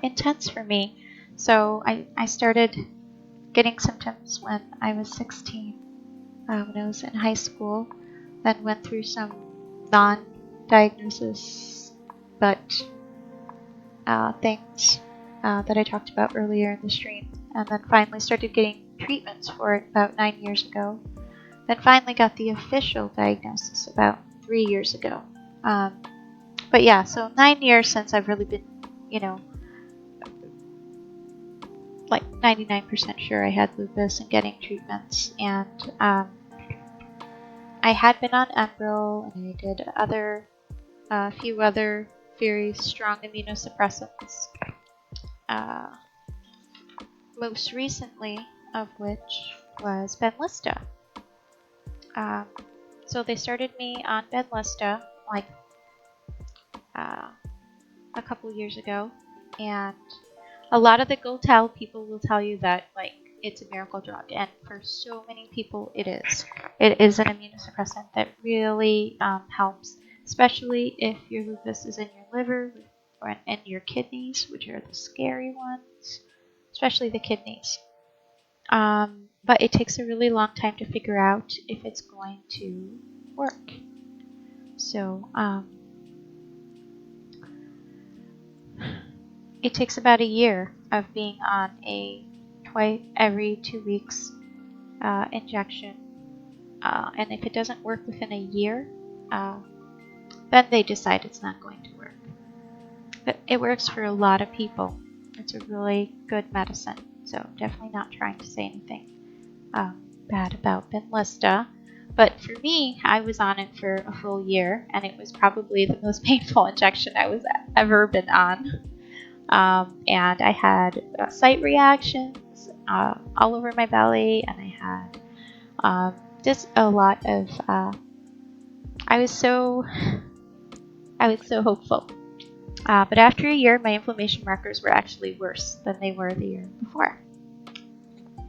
[SPEAKER 2] intense for me. So I started getting symptoms when I was 16, when I was in high school. Then went through some non-diagnosis, but things that I talked about earlier in the stream. And then finally started getting treatments for it about 9 years ago. Then finally got the official diagnosis about 3 years ago. But yeah, so 9 years since I've really been, like 99% sure I had lupus and getting treatments. And I had been on Enbrel and I did a few other very strong immunosuppressants. Most recently of which was Benlysta. So they started me on Benlysta like a couple years ago, and a lot of the GoTel people will tell you that like it's a miracle drug, and for so many people it is. It is an immunosuppressant that really helps, especially if your lupus is in your liver or in your kidneys, which are the scary ones, especially the kidneys. But it takes a really long time to figure out if it's going to work. So it takes about a year of being on a every 2 weeks injection. And if it doesn't work within a year, then they decide it's not going to work. But it works for a lot of people. It's a really good medicine. So definitely not trying to say anything bad about Benlysta. But for me, I was on it for a full year, and it was probably the most painful injection I was ever been on. And I had site reactions all over my belly, and I had just a lot of. I was so hopeful. But after a year, my inflammation markers were actually worse than they were the year before.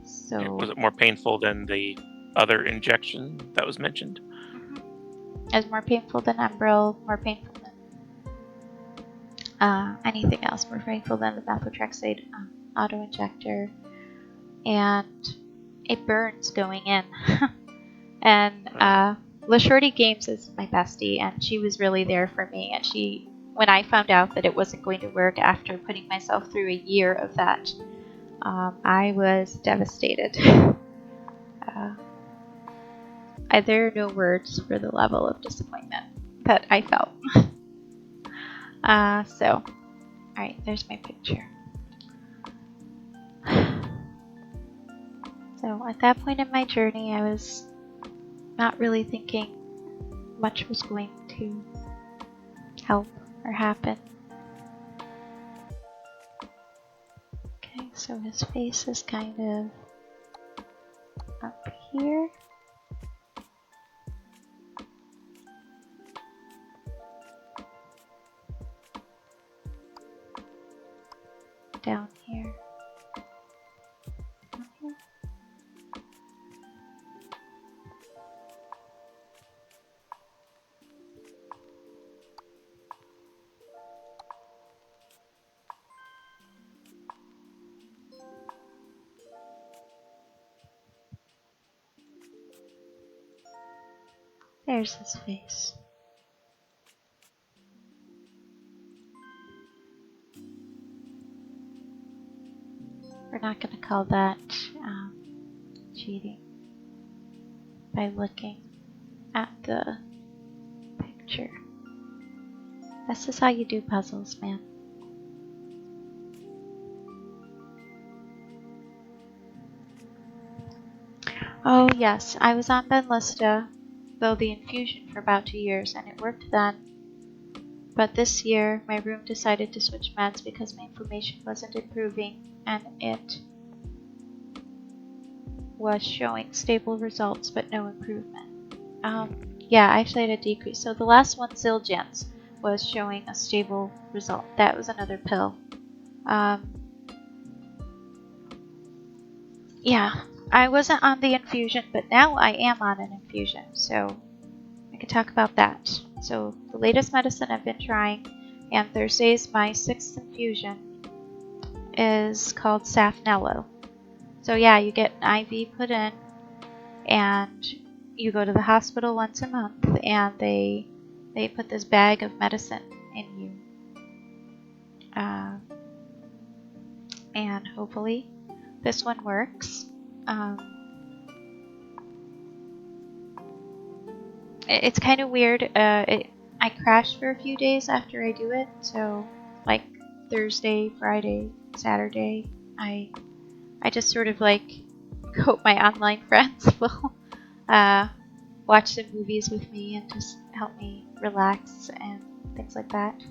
[SPEAKER 2] So
[SPEAKER 1] Was it more painful than the other injection that was mentioned?
[SPEAKER 2] it was more painful than Enbrel, more painful than anything else, more painful than the methotrexate auto-injector, and it burns going in. And LaShorty Games is my bestie, and she was really there for me. And when I found out that it wasn't going to work after putting myself through a year of that, I was devastated. There are no words for the level of disappointment that I felt. So, alright, there's my picture. So, at that point in my journey, I was not really thinking much was going to help or happen. Okay, so his face is kind of up here. Down here. Down here. There's his face. We're not going to call that cheating by looking at the picture. This is how you do puzzles, man. Oh yes, I was on Benlysta, though the infusion for about 2 years, and it worked then. But this year, my room decided to switch meds because my inflammation wasn't improving, and it was showing stable results but no improvement. Yeah, I actually had a decrease. So the last one, Zildjian's, was showing a stable result. That was another pill. Yeah, I wasn't on the infusion, but now I am on an infusion, so I can talk about that. So the latest medicine I've been trying, and Thursday is my 6th infusion, is called Safnello. So yeah, you get an IV put in, and you go to the hospital once a month, and they put this bag of medicine in you. And hopefully this one works. It's kind of weird. I crash for a few days after I do it, so like Thursday, Friday, Saturday, I just sort of like hope my online friends will watch some movies with me and just help me relax and things like that.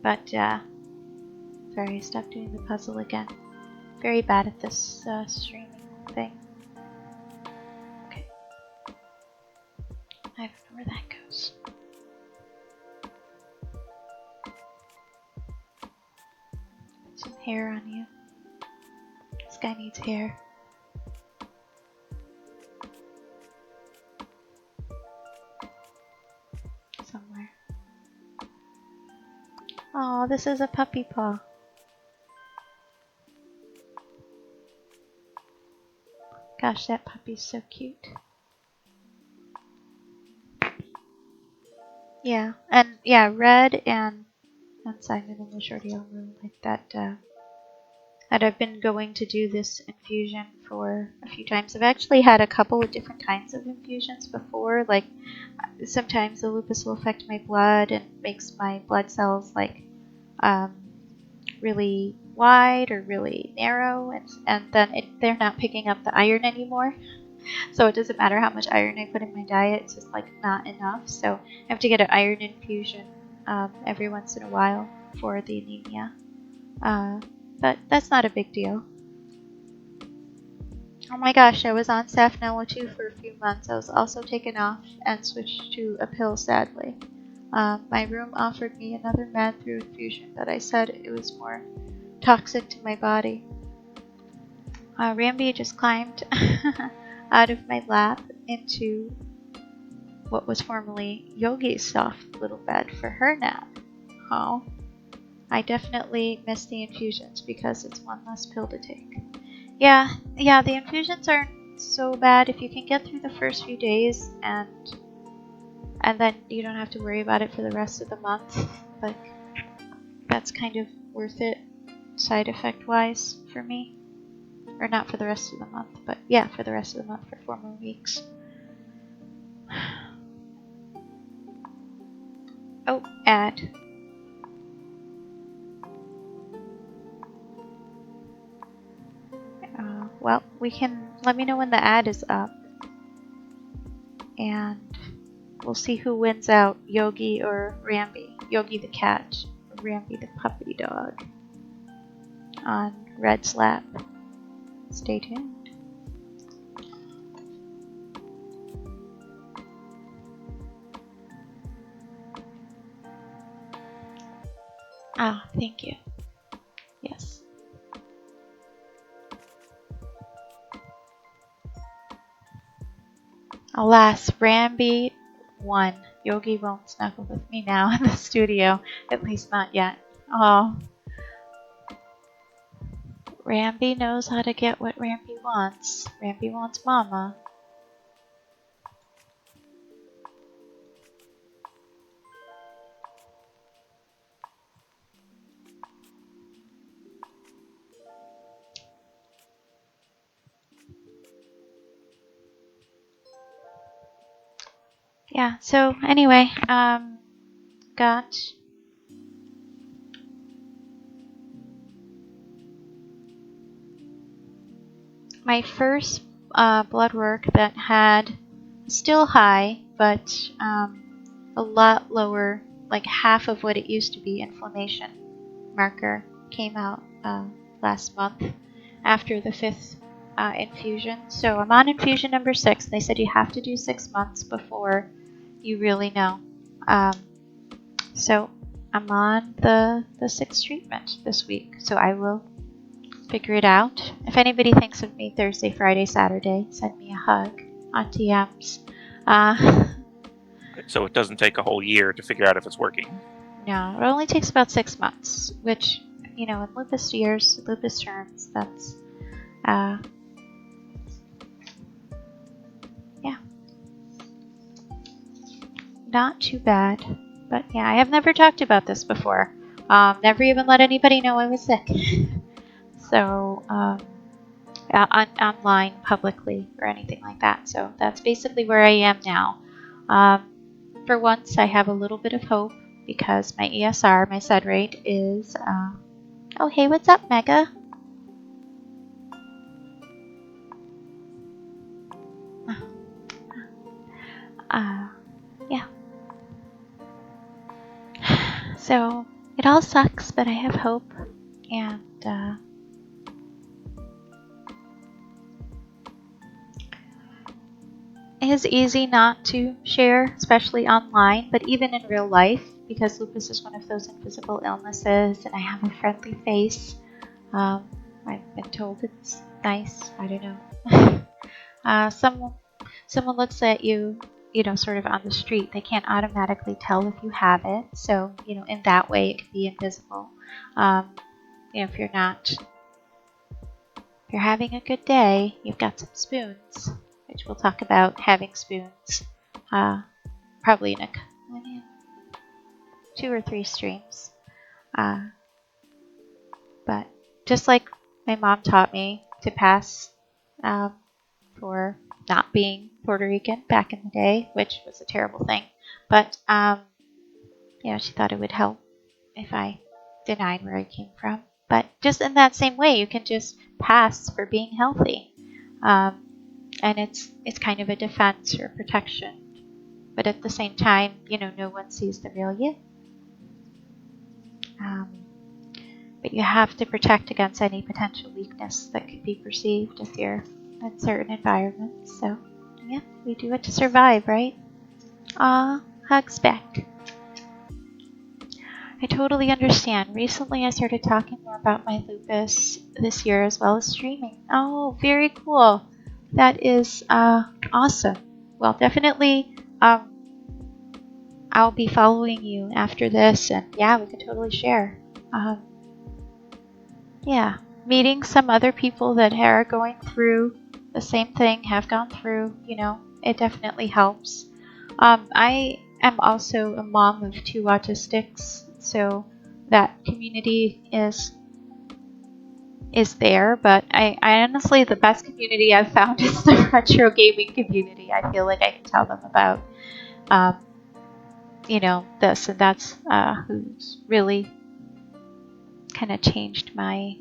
[SPEAKER 2] But sorry, I stopped doing the puzzle again. Very bad at this streaming thing. Okay. I don't know where that goes. Put some hair on you. This guy needs hair. Somewhere. Oh, this is a puppy paw. Gosh, that puppy's so cute. Yeah, and yeah, Red and Simon and the Shorty all really like that. That I've been going to do this infusion for a few times. I've actually had a couple of different kinds of infusions before. Like sometimes the lupus will affect my blood and makes my blood cells like really wide or really narrow, and then they're not picking up the iron anymore. So it doesn't matter how much iron I put in my diet, it's just like not enough. So I have to get an iron infusion every once in a while for the anemia. But that's not a big deal. Oh my gosh, I was on Safnella too for a few months. I was also taken off and switched to a pill, sadly. My room offered me another med through infusion, but I said it was more toxic to my body. Rambi just climbed out of my lap into what was formerly Yogi's soft little bed for her nap. Oh, I definitely miss the infusions because it's one less pill to take. Yeah, the infusions aren't so bad if you can get through the first few days and then you don't have to worry about it for the rest of the month. Like, that's kind of worth it side effect wise for me. Or not for the rest of the month, but yeah, for the rest of the month for 4 more weeks. Oh, ad. Well, we can let me know when the ad is up, and we'll see who wins out, Yogi or Rambi. Yogi the cat, or Rambi the puppy dog. On Red's lap. Stay tuned. Ah, thank you. Yes. Alas, Rambi won. Yogi won't snuggle with me now in the studio. At least not yet. Oh. Rambi knows how to get what Rambi wants. Rambi wants Mama. Yeah, so anyway, got my first blood work that had still high, but a lot lower, like half of what it used to be, inflammation marker came out last month after the 5th infusion. So I'm on infusion number 6. They said you have to do 6 months before you really know. So I'm on the 6th treatment this week. So I will figure it out. If anybody thinks of me Thursday, Friday, Saturday, send me a hug on DMs.
[SPEAKER 1] So it doesn't take a whole year to figure out if it's working.
[SPEAKER 2] No, it only takes about 6 months, which, in lupus years, lupus terms, that's, yeah, not too bad. But yeah, I have never talked about this before. Never even let anybody know I was sick. So, online, publicly, or anything like that. So that's basically where I am now. For once, I have a little bit of hope because my ESR, my SED rate, is. Oh, hey, what's up, Mega? Yeah. So it all sucks, but I have hope, and it is easy not to share, especially online, but even in real life, because lupus is one of those invisible illnesses, and I have a friendly face. I've been told it's nice. I don't know. Someone looks at you, sort of on the street. They can't automatically tell if you have it. So, in that way, it can be invisible. If you're having a good day, you've got some spoons, which we'll talk about having spoons, probably in 2 or 3 streams. But just like my mom taught me to pass for not being Puerto Rican back in the day, which was a terrible thing. But, she thought it would help if I denied where I came from. But just in that same way, you can just pass for being healthy. and it's kind of a defense or protection. But at the same time, no one sees the real you. But you have to protect against any potential weakness that could be perceived if you're in certain environments. So, yeah, we do it to survive, right? Aw, hugs back. I totally understand. Recently, I started talking more about my lupus this year as well as streaming. Oh, very cool. That is awesome. Well, definitely I'll be following you after this, and yeah, we can totally share. Yeah, meeting some other people that are going through the same thing, have gone through, it definitely helps. I am also a mom of 2 autistics, so that community is there, but I honestly, the best community I've found is the retro gaming community. I feel like I can tell them about, this, and that's who's really kind of changed my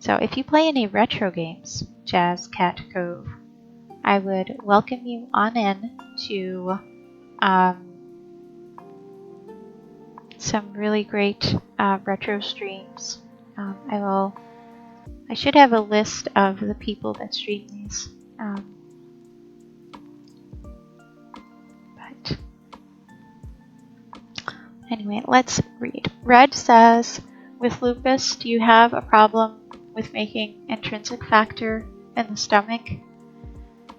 [SPEAKER 2] So if you play any retro games, Jazz Cat Cove, I would welcome you on in to some really great retro streams. I should have a list of the people that stream these. But anyway, let's read. Red says, with lupus, do you have a problem with making intrinsic factor in the stomach?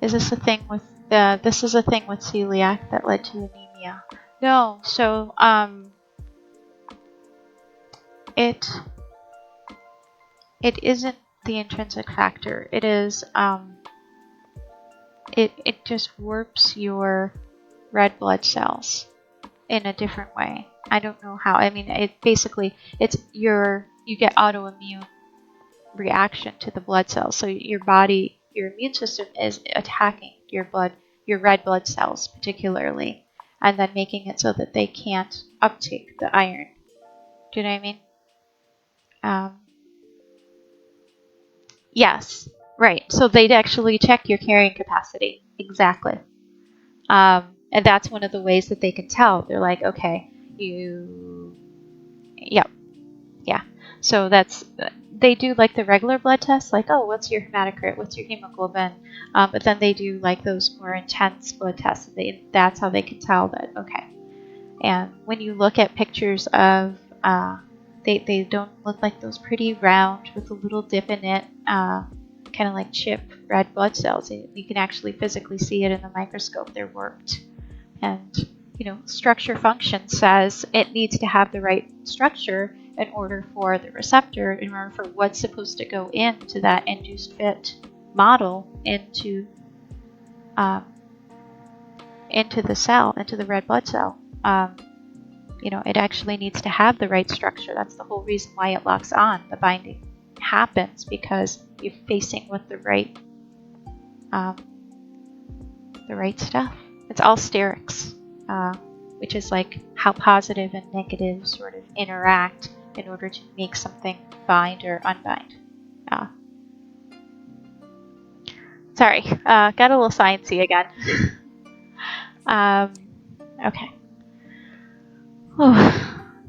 [SPEAKER 2] Is this a thing with this is a thing with celiac that led to anemia? No, so it isn't the intrinsic factor. It is it just warps your red blood cells in a different way. I don't know how. I mean, you get autoimmune reaction to the blood cells. So your immune system is attacking your red blood cells particularly, and then making it so that they can't uptake the iron. Do you know what I mean? Yes, right. So they'd actually check your carrying capacity. Exactly. And that's one of the ways that they can tell. They're like, okay, yep, yeah. So they do like the regular blood tests, like, oh, what's your hematocrit, what's your hemoglobin, but then they do like those more intense blood tests. That's how they can tell that, okay. And when you look at pictures of, they don't look like those pretty round with a little dip in it, kind of like chip red blood cells. You can actually physically see it in the microscope. They're warped. And, structure function says it needs to have the right structure in order for the receptor, in order for what's supposed to go into that induced fit model into the cell, into the red blood cell. It actually needs to have the right structure. That's the whole reason why it locks on. The binding happens because you're facing with the right stuff. It's all sterics, which is like how positive and negative sort of interact in order to make something bind or unbind. Sorry, got a little sciencey again. Okay.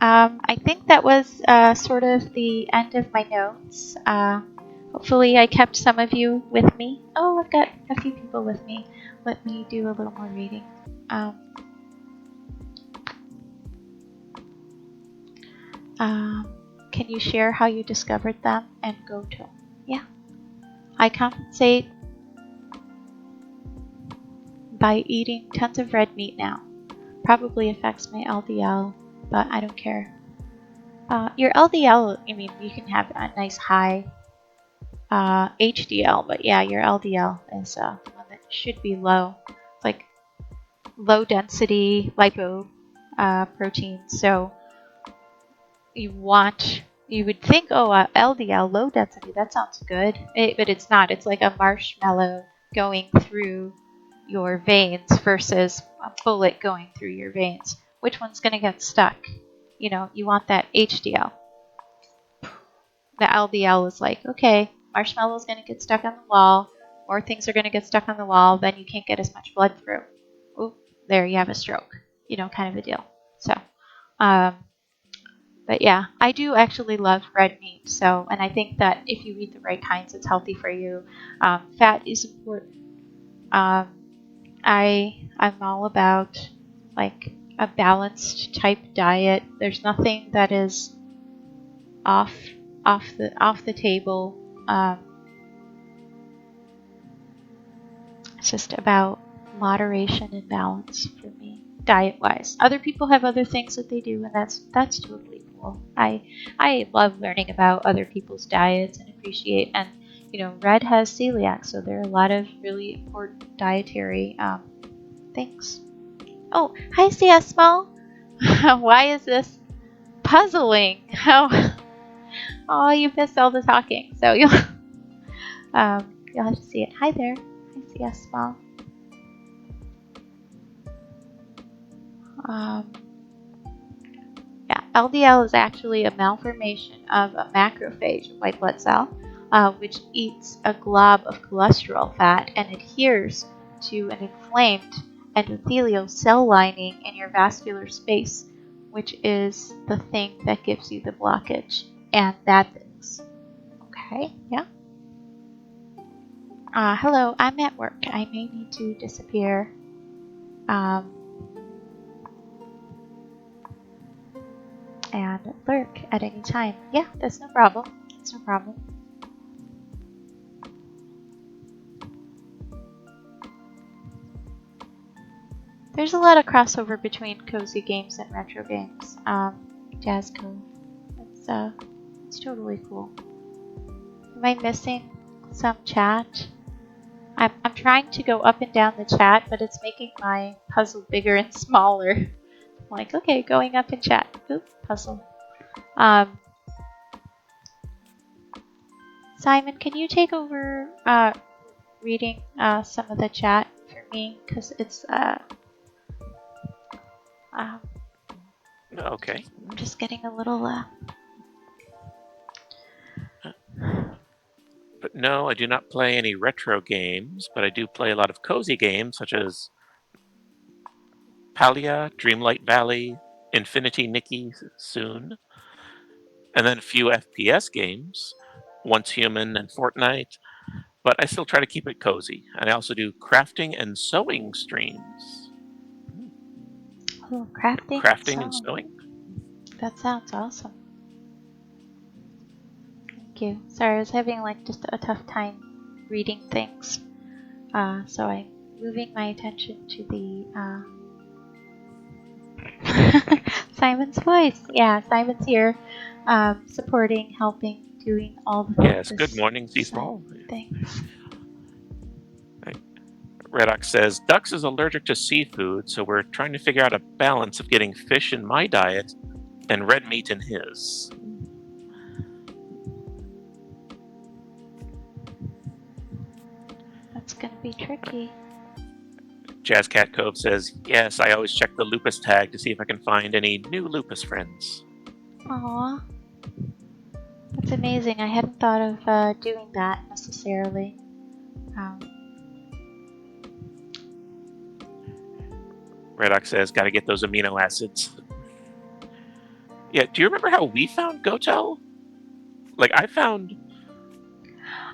[SPEAKER 2] I think that was sort of the end of my notes. Hopefully I kept some of you with me. Oh, I've got a few people with me. Let me do a little more reading. Can you share how you discovered them and go to? Yeah. I compensate by eating tons of red meat now. Probably affects my LDL, but I don't care. Your LDL, I mean, you can have a nice high HDL, but yeah, your LDL is the one that should be low. It's like low density lipo protein. So you would think, oh, LDL, low density, that sounds good. But it's not. It's like a marshmallow going through your veins versus a bullet going through your veins. Which one's going to get stuck? You want that HDL. The LDL is like, okay, marshmallow's going to get stuck on the wall, more things are going to get stuck on the wall, then you can't get as much blood through. Oop, there you have a stroke, kind of a deal. So, but yeah, I do actually love red meat. So, and I think that if you eat the right kinds, it's healthy for you. Fat is important. I'm all about like a balanced type diet. There's nothing that is off the table. It's just about moderation and balance for me, diet wise. Other people have other things that they do, and that's totally cool. I love learning about other people's diets and appreciate. And Red has celiac, so there are a lot of really important dietary things. Oh, hi, CS Small. Why is this puzzling? Oh, you missed all the talking, so you'll have to see it. Hi there. Hi, CS Small. Yeah, LDL is actually a malformation of a macrophage, a white blood cell, which eats a glob of cholesterol fat and adheres to an inflamed endothelial cell lining in your vascular space, which is the thing that gives you the blockage and bad things. Okay, yeah. Hello, I'm at work. I may need to disappear. And lurk at any time. Yeah, that's no problem. It's no problem. There's a lot of crossover between cozy games and retro games. Jazz Cove. It's totally cool. Am I missing some chat? I'm trying to go up and down the chat, but it's making my puzzle bigger and smaller. I'm like, okay, going up in chat. Oop, puzzle. Simon, can you take over reading some of the chat for me? Because it's
[SPEAKER 1] Okay.
[SPEAKER 2] I'm just getting a little
[SPEAKER 1] But no, I do not play any retro games, but I do play a lot of cozy games such as Palia, Dreamlight Valley, Infinity Nikki soon, and then a few FPS games, Once Human and Fortnite, but I still try to keep it cozy. And I also do crafting and sewing streams.
[SPEAKER 2] oh, crafting
[SPEAKER 1] And sewing?
[SPEAKER 2] That sounds awesome. Thank you. Sorry, I was having just a tough time reading things. So I'm moving my attention to the Simon's voice. Yeah, Simon's here, supporting, helping, doing all the
[SPEAKER 1] Yes, good morning, C-Small.
[SPEAKER 2] Thanks.
[SPEAKER 1] Redox says, Dux is allergic to seafood, so we're trying to figure out a balance of getting fish in my diet and red meat in his.
[SPEAKER 2] That's gonna be tricky.
[SPEAKER 1] Jazz Cat Cove says, yes, I always check the Lupus tag to see if I can find any new Lupus friends.
[SPEAKER 2] Aw. That's amazing. I hadn't thought of doing that necessarily.
[SPEAKER 1] Redox says, gotta get those amino acids. Yeah, do you remember how we found Gotel? I found...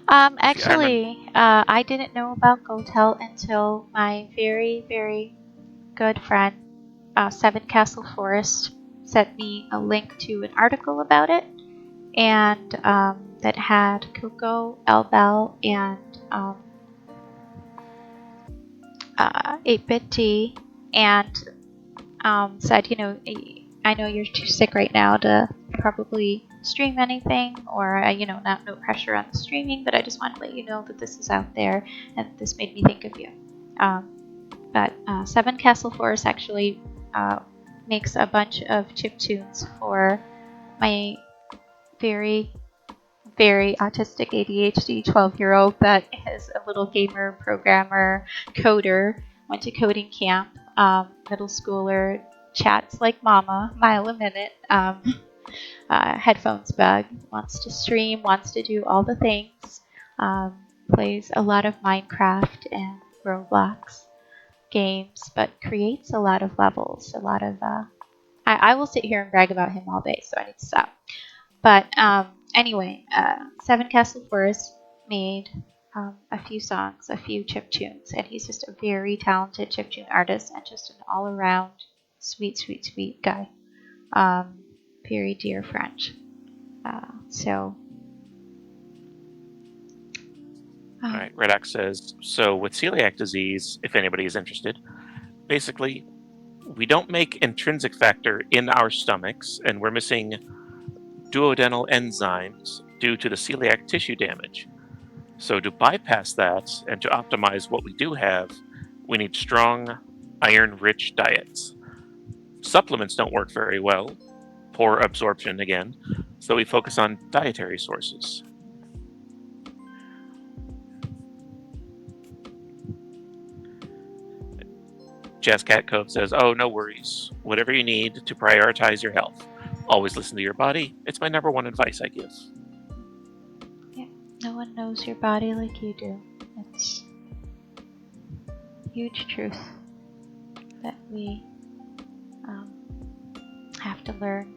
[SPEAKER 2] Actually, I didn't know about Gotel until my very, very good friend, Seven Castle Forest, sent me a link to an article about it, and that had Coco, Elbel, and 8-Bit Tea, and said, I know you're too sick right now to probably stream anything, or no pressure on the streaming, but I just want to let you know that this is out there, and this made me think of you. But Seven Castle Forest actually makes a bunch of chiptunes for my very, very autistic ADHD 12-year-old that is a little gamer, programmer, coder, went to coding camp, middle schooler, chats like mama, mile a minute, headphones bug, wants to stream, wants to do all the things. Plays a lot of Minecraft and Roblox games, but creates a lot of levels, a lot of. I will sit here and brag about him all day, so I need to stop. But anyway, Seven Castle Forest made a few songs, a few chiptunes, and he's just a very talented chiptune artist and just an all-around sweet, sweet, sweet guy. Very dear friend. So.
[SPEAKER 1] All right, Redox says, so with celiac disease, if anybody is interested, basically, we don't make intrinsic factor in our stomachs, and we're missing duodenal enzymes due to the celiac tissue damage. So to bypass that and to optimize what we do have, we need strong, iron-rich diets. Supplements don't work very well, poor absorption again, so we focus on dietary sources. Jazz Cat Cove says, oh, no worries. Whatever you need to prioritize your health. Always listen to your body. It's my number one advice I give.
[SPEAKER 2] Yeah, no one knows your body like you do. It's huge truth that we have to learn.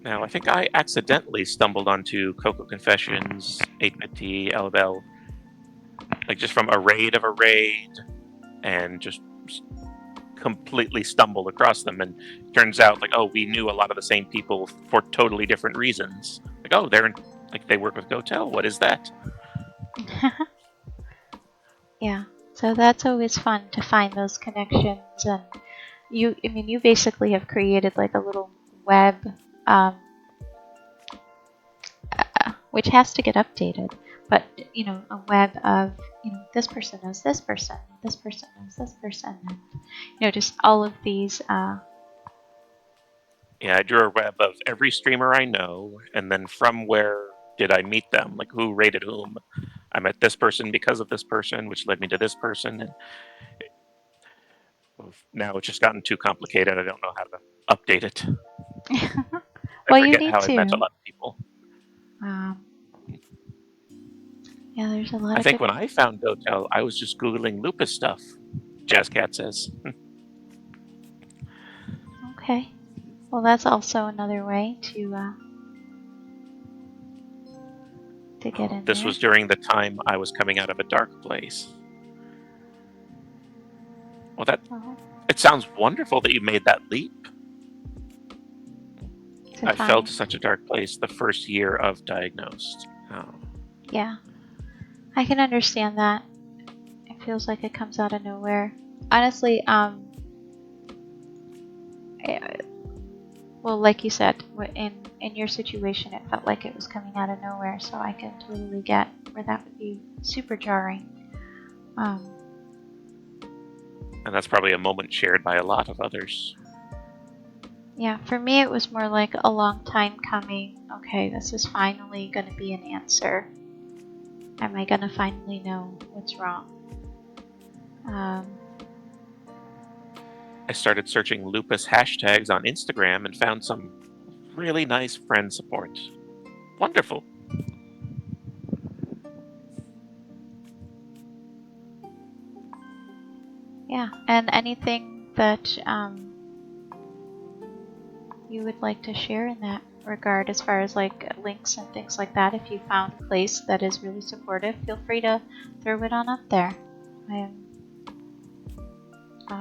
[SPEAKER 1] Now, I think I accidentally stumbled onto Coco Confessions, 8-Bit LBL, like just from a raid of a raid, and just completely stumbled across them. And turns out, like, oh, we knew a lot of the same people for totally different reasons. Like, oh, they work with GoTel. What is that?
[SPEAKER 2] Yeah, so that's always fun to find those connections, and you basically have created like a little web, which has to get updated, but a web of this person knows this person, this person knows this person, and just all of these.
[SPEAKER 1] Yeah, I drew a web of every streamer I know, and then from where did I meet them? Like, who rated whom? I met this person because of this person, which led me to this person, and now it's just gotten too complicated. I don't know how to update it.
[SPEAKER 2] Well,
[SPEAKER 1] I
[SPEAKER 2] you
[SPEAKER 1] forget
[SPEAKER 2] need
[SPEAKER 1] how I met a
[SPEAKER 2] to.
[SPEAKER 1] lot of people.
[SPEAKER 2] Yeah, there's a lot
[SPEAKER 1] I
[SPEAKER 2] of
[SPEAKER 1] think
[SPEAKER 2] good.
[SPEAKER 1] when I found GoTel, I was just Googling Lupus stuff, Jazzcat says.
[SPEAKER 2] Okay. Well, that's also another way to get in
[SPEAKER 1] This
[SPEAKER 2] there.
[SPEAKER 1] was during the time I was coming out of a dark place. Well, it sounds wonderful that you made that leap. I fell to such a dark place the first year of diagnosed. Oh.
[SPEAKER 2] Yeah, I can understand that. It feels like it comes out of nowhere. Honestly, well, like you said, in your situation, it felt like it was coming out of nowhere. So I can totally get where that would be super jarring.
[SPEAKER 1] And that's probably a moment shared by a lot of others.
[SPEAKER 2] Yeah, for me, it was more like a long time coming. Okay, this is finally going to be an answer. Am I going to finally know what's wrong?
[SPEAKER 1] I started searching lupus hashtags on Instagram and found some really nice friend support. Wonderful.
[SPEAKER 2] Yeah, and anything that you would like to share in that regard, as far as like links and things like that, if you found a place that is really supportive, feel free to throw it on up there. I am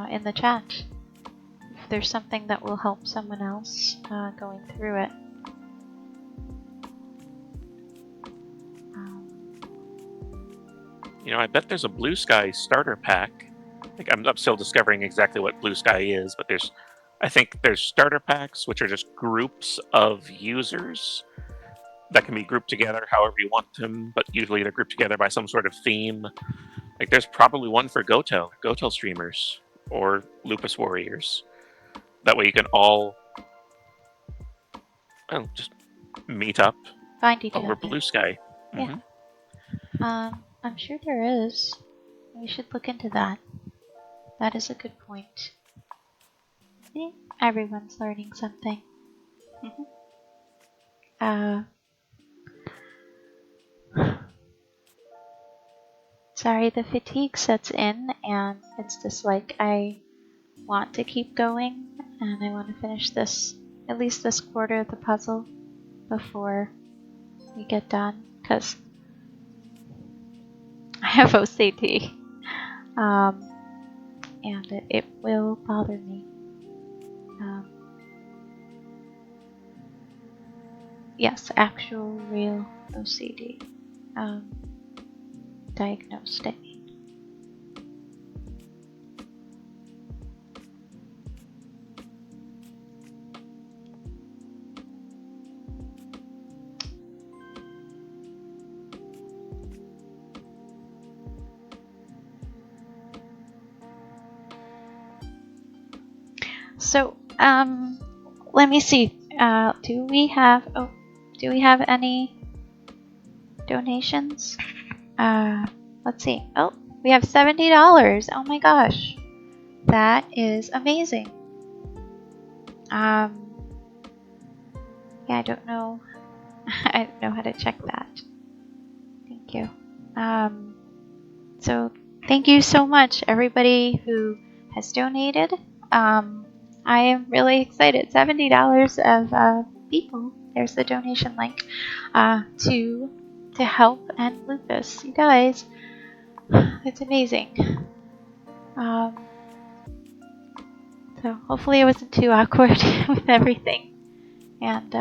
[SPEAKER 2] in the chat. If there's something that will help someone else going through it.
[SPEAKER 1] I bet there's a Blue Sky starter pack. Like, I'm still discovering exactly what Blue Sky is, but I think there's starter packs, which are just groups of users that can be grouped together however you want them, but usually they're grouped together by some sort of theme. Like there's probably one for Gotel streamers or Lupus warriors. That way you can all just meet up
[SPEAKER 2] Find each
[SPEAKER 1] over
[SPEAKER 2] other.
[SPEAKER 1] Blue Sky.
[SPEAKER 2] Yeah. I'm sure there is. We should look into that. That is a good point. See? Everyone's learning something. Sorry, the fatigue sets in, and it's just like I want to keep going, and I want to finish this, at least this quarter of the puzzle, before we get done, because I have OCD, and it will bother me. Yes, actual real OCD. Diagnosed, I mean. So, let me see. Do we have any donations? Let's see. Oh, we have $70. Oh my gosh. That is amazing. Yeah, I don't know. I don't know how to check that. Thank you. So thank you so much, everybody who has donated. I am really excited. $70 of people. There's the donation link to help end lupus. You guys, it's amazing. So hopefully it wasn't too awkward with everything. And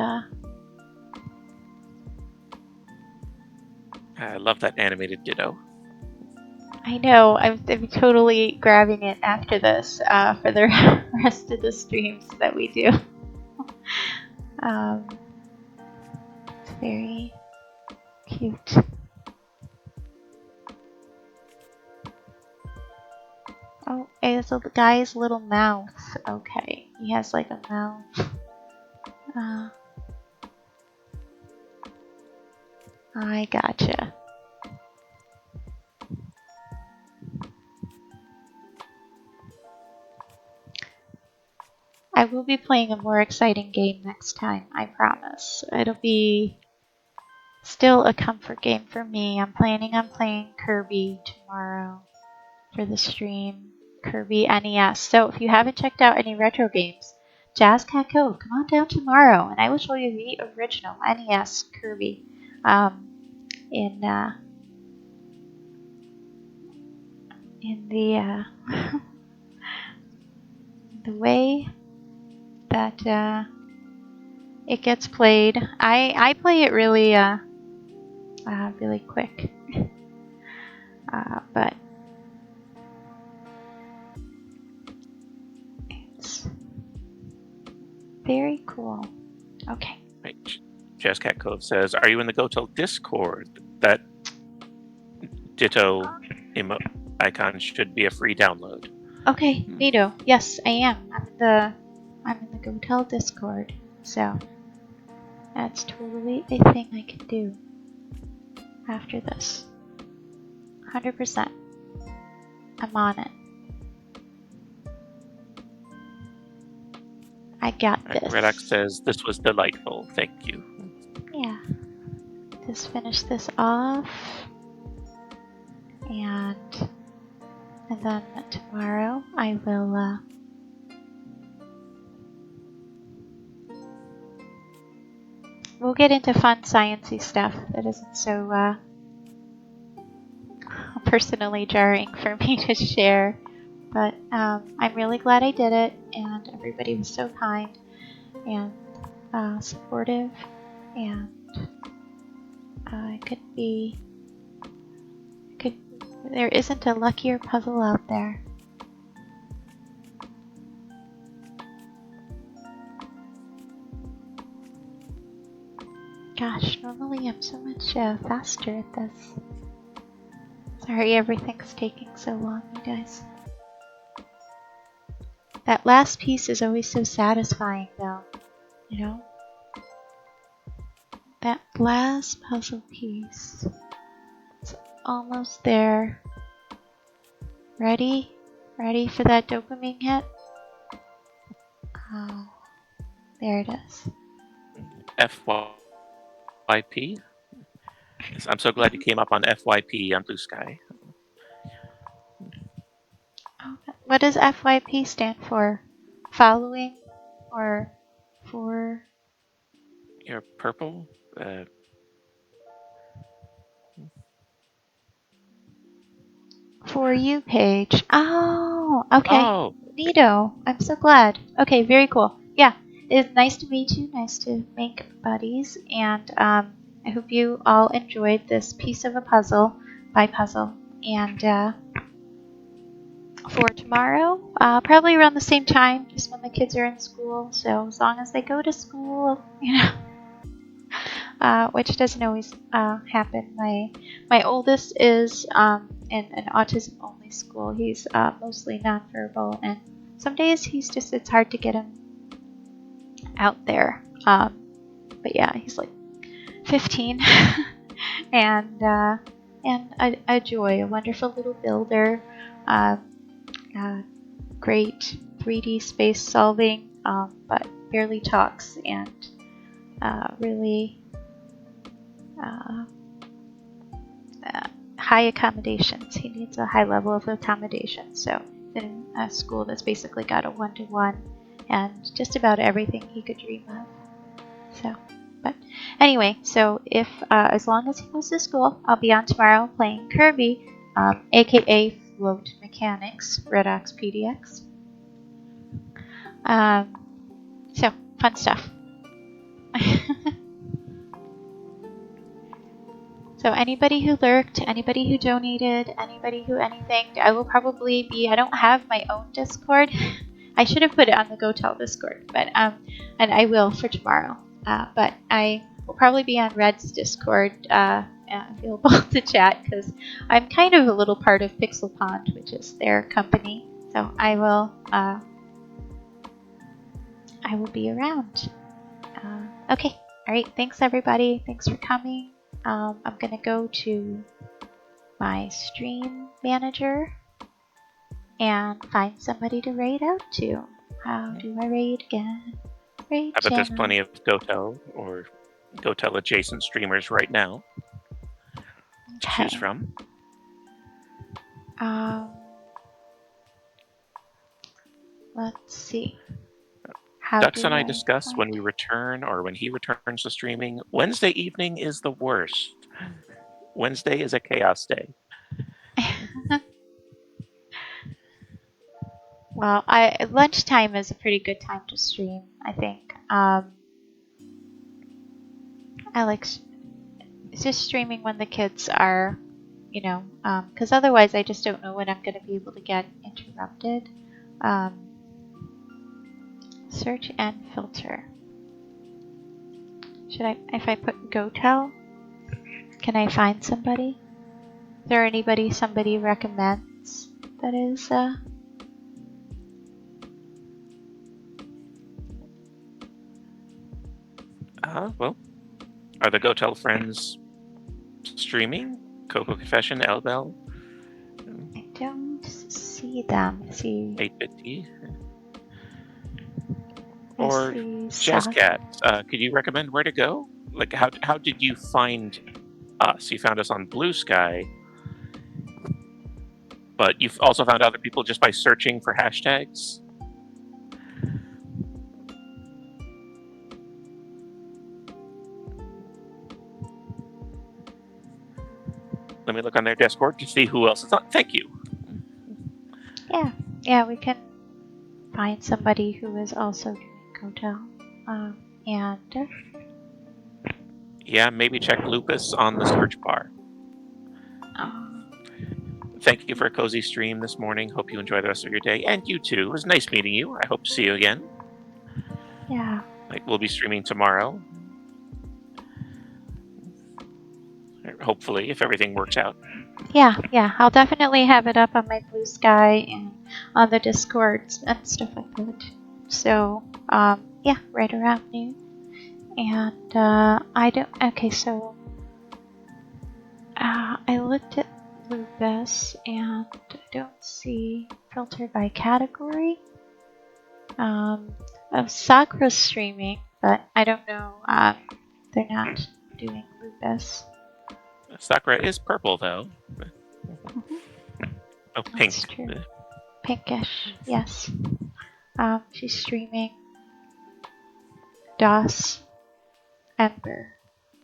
[SPEAKER 1] I love that animated ditto.
[SPEAKER 2] I know, I'm totally grabbing it after this for the rest of the streams that we do. It's very cute. Oh, it's a guy's little mouth. Okay, he has like a mouth. I gotcha. I will be playing a more exciting game next time, I promise. It'll be still a comfort game for me. I'm planning on playing Kirby tomorrow for the stream. Kirby NES. So if you haven't checked out any retro games, Jazz Cat Cove, come on down tomorrow and I will show you the original NES Kirby. In the the way that it gets played. I play it really really quick, but it's very cool. Okay.
[SPEAKER 1] Right. Jazz Cat Cove says, "Are you in the Gotel Discord? That ditto icon should be a free download."
[SPEAKER 2] Okay, Vito. Yes, I am. I'm in the Gotel Discord, so that's totally a thing I can do after this. 100%. I'm on it. I got this.
[SPEAKER 1] Redox says, "This was delightful. Thank you."
[SPEAKER 2] Yeah. Just finish this off. And then tomorrow I will we'll get into fun sciencey stuff that isn't so personally jarring for me to share. But I'm really glad I did it, and everybody was so kind and supportive, and there isn't a luckier puzzle out there. Gosh, normally I'm so much faster at this. Sorry, everything's taking so long, you guys. That last piece is always so satisfying, though. You know? That last puzzle piece. It's almost there. Ready? Ready for that dopamine hit? Oh, there it is.
[SPEAKER 1] FYP? Yes, I'm so glad you came up on FYP on Blue Sky.
[SPEAKER 2] Oh, what does FYP stand for? Following? Or for?
[SPEAKER 1] You're purple?
[SPEAKER 2] For you page. Oh, okay.
[SPEAKER 1] Oh,
[SPEAKER 2] Neato. I'm so glad. Okay, very cool. Yeah, it's nice to meet you. Nice to make buddies. And I hope you all enjoyed this piece of a puzzle by puzzle. And for tomorrow, probably around the same time, just when the kids are in school. So as long as they go to school, you know. Which doesn't always happen. My oldest is in an autism only school. He's mostly nonverbal, and some days it's hard to get him out there. But yeah, he's like 15, and a joy, a wonderful little builder, uh, great 3D space solving, but barely talks, and really uh, high accommodations. He needs a high level of accommodation. So in a school that's basically got a 1-to-1 and just about everything he could dream of. So, but anyway, so if as long as he goes to school, I'll be on tomorrow playing Kirby, aka Float Mechanics, Redox PDX. So fun stuff. So anybody who lurked, anybody who donated, anybody who anything, I will probably be, I don't have my own Discord. I should have put it on the GoTell Discord, but and I will for tomorrow. But I will probably be on Red's Discord available to chat because I'm kind of a little part of Pixel Pond, which is their company. So I will be around. Okay, all right. Thanks everybody. Thanks for coming. I'm gonna go to my stream manager and find somebody to raid out to. How do I raid again? Raid
[SPEAKER 1] I bet there's
[SPEAKER 2] channel.
[SPEAKER 1] plenty of GoTel or GoTel adjacent streamers right now to choose from.
[SPEAKER 2] Let's see.
[SPEAKER 1] Dux and I discussed when we return, or when he returns to streaming, Wednesday evening is the worst. Wednesday is a chaos day.
[SPEAKER 2] Well, lunchtime is a pretty good time to stream, I think. I like just streaming when the kids are, you know, because otherwise I just don't know when I'm going to be able to get interrupted. Search and filter. If I put GoTel, can I find somebody? Is there anybody somebody recommends that is,
[SPEAKER 1] Well, are the GoTel friends streaming? Coco Confession, Elbel?
[SPEAKER 2] I don't see them. See
[SPEAKER 1] 850? Or Jazzcat, could you recommend where to go? Like, how did you find us? You found us on Blue Sky, but you've also found other people just by searching for hashtags? Let me look on their Discord to see who else is on. Thank you.
[SPEAKER 2] Yeah, we can find somebody who is also doing GoTel. And
[SPEAKER 1] yeah, maybe check Lupus on the search bar. Thank you for a cozy stream this morning. Hope you enjoy the rest of your day. And you too. It was nice meeting you. I hope to see you again.
[SPEAKER 2] Yeah.
[SPEAKER 1] We'll be streaming tomorrow. Hopefully, if everything works out.
[SPEAKER 2] Yeah, I'll definitely have it up on my Blue Sky and on the Discords and stuff like that. So, yeah, right around noon. And I don't. Okay, so I looked at Lupus and I don't see filtered by category. Of Sakura's streaming, but I don't know. They're not doing Lupus.
[SPEAKER 1] Sakura is purple, though. Oh, pink.
[SPEAKER 2] That's true. Pinkish, yes. She's streaming DOS Ember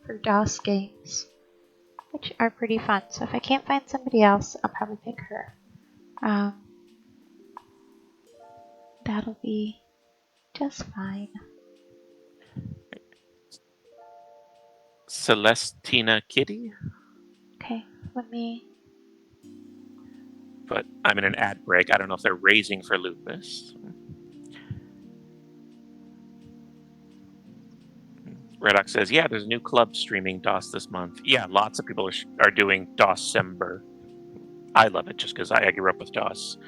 [SPEAKER 2] for DOS games, which are pretty fun. So if I can't find somebody else, I'll probably pick her. That'll be just fine.
[SPEAKER 1] Celestina Kitty.
[SPEAKER 2] Okay, let me.
[SPEAKER 1] But I'm in an ad break. I don't know if they're raising for Lupus. Redox says, yeah, there's a new club streaming DOS this month. Yeah, lots of people are doing DOS-sember. I love it just because I grew up with DOS.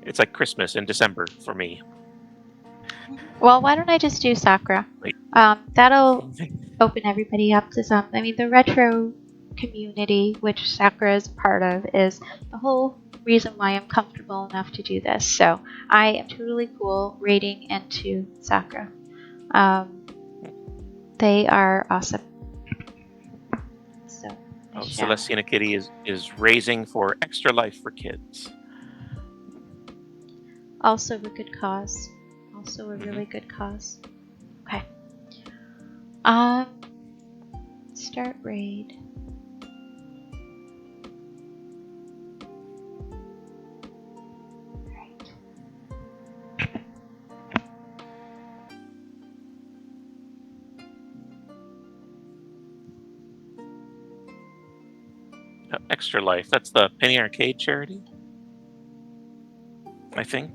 [SPEAKER 1] It's like Christmas in December for me.
[SPEAKER 2] Well, why don't I just do Sakura? That'll open everybody up to some. I mean, the retro community, which Sakura is a part of, is the whole reason why I'm comfortable enough to do this. So I am totally cool raiding into Sakura. They are awesome. So,
[SPEAKER 1] Celestina Kitty is raising for Extra Life for Kids.
[SPEAKER 2] Also a good cause. Also a really good cause. Okay. Start raid. Right.
[SPEAKER 1] Extra Life. That's the Penny Arcade charity, I think.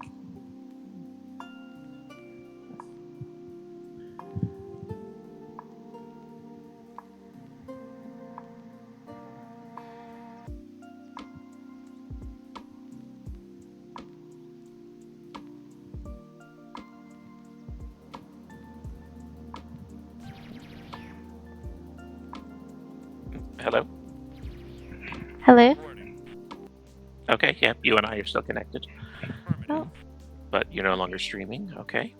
[SPEAKER 1] Hello?
[SPEAKER 2] Hello?
[SPEAKER 1] Okay, yeah, you and I are still connected.
[SPEAKER 2] Oh.
[SPEAKER 1] But you're no longer streaming, okay.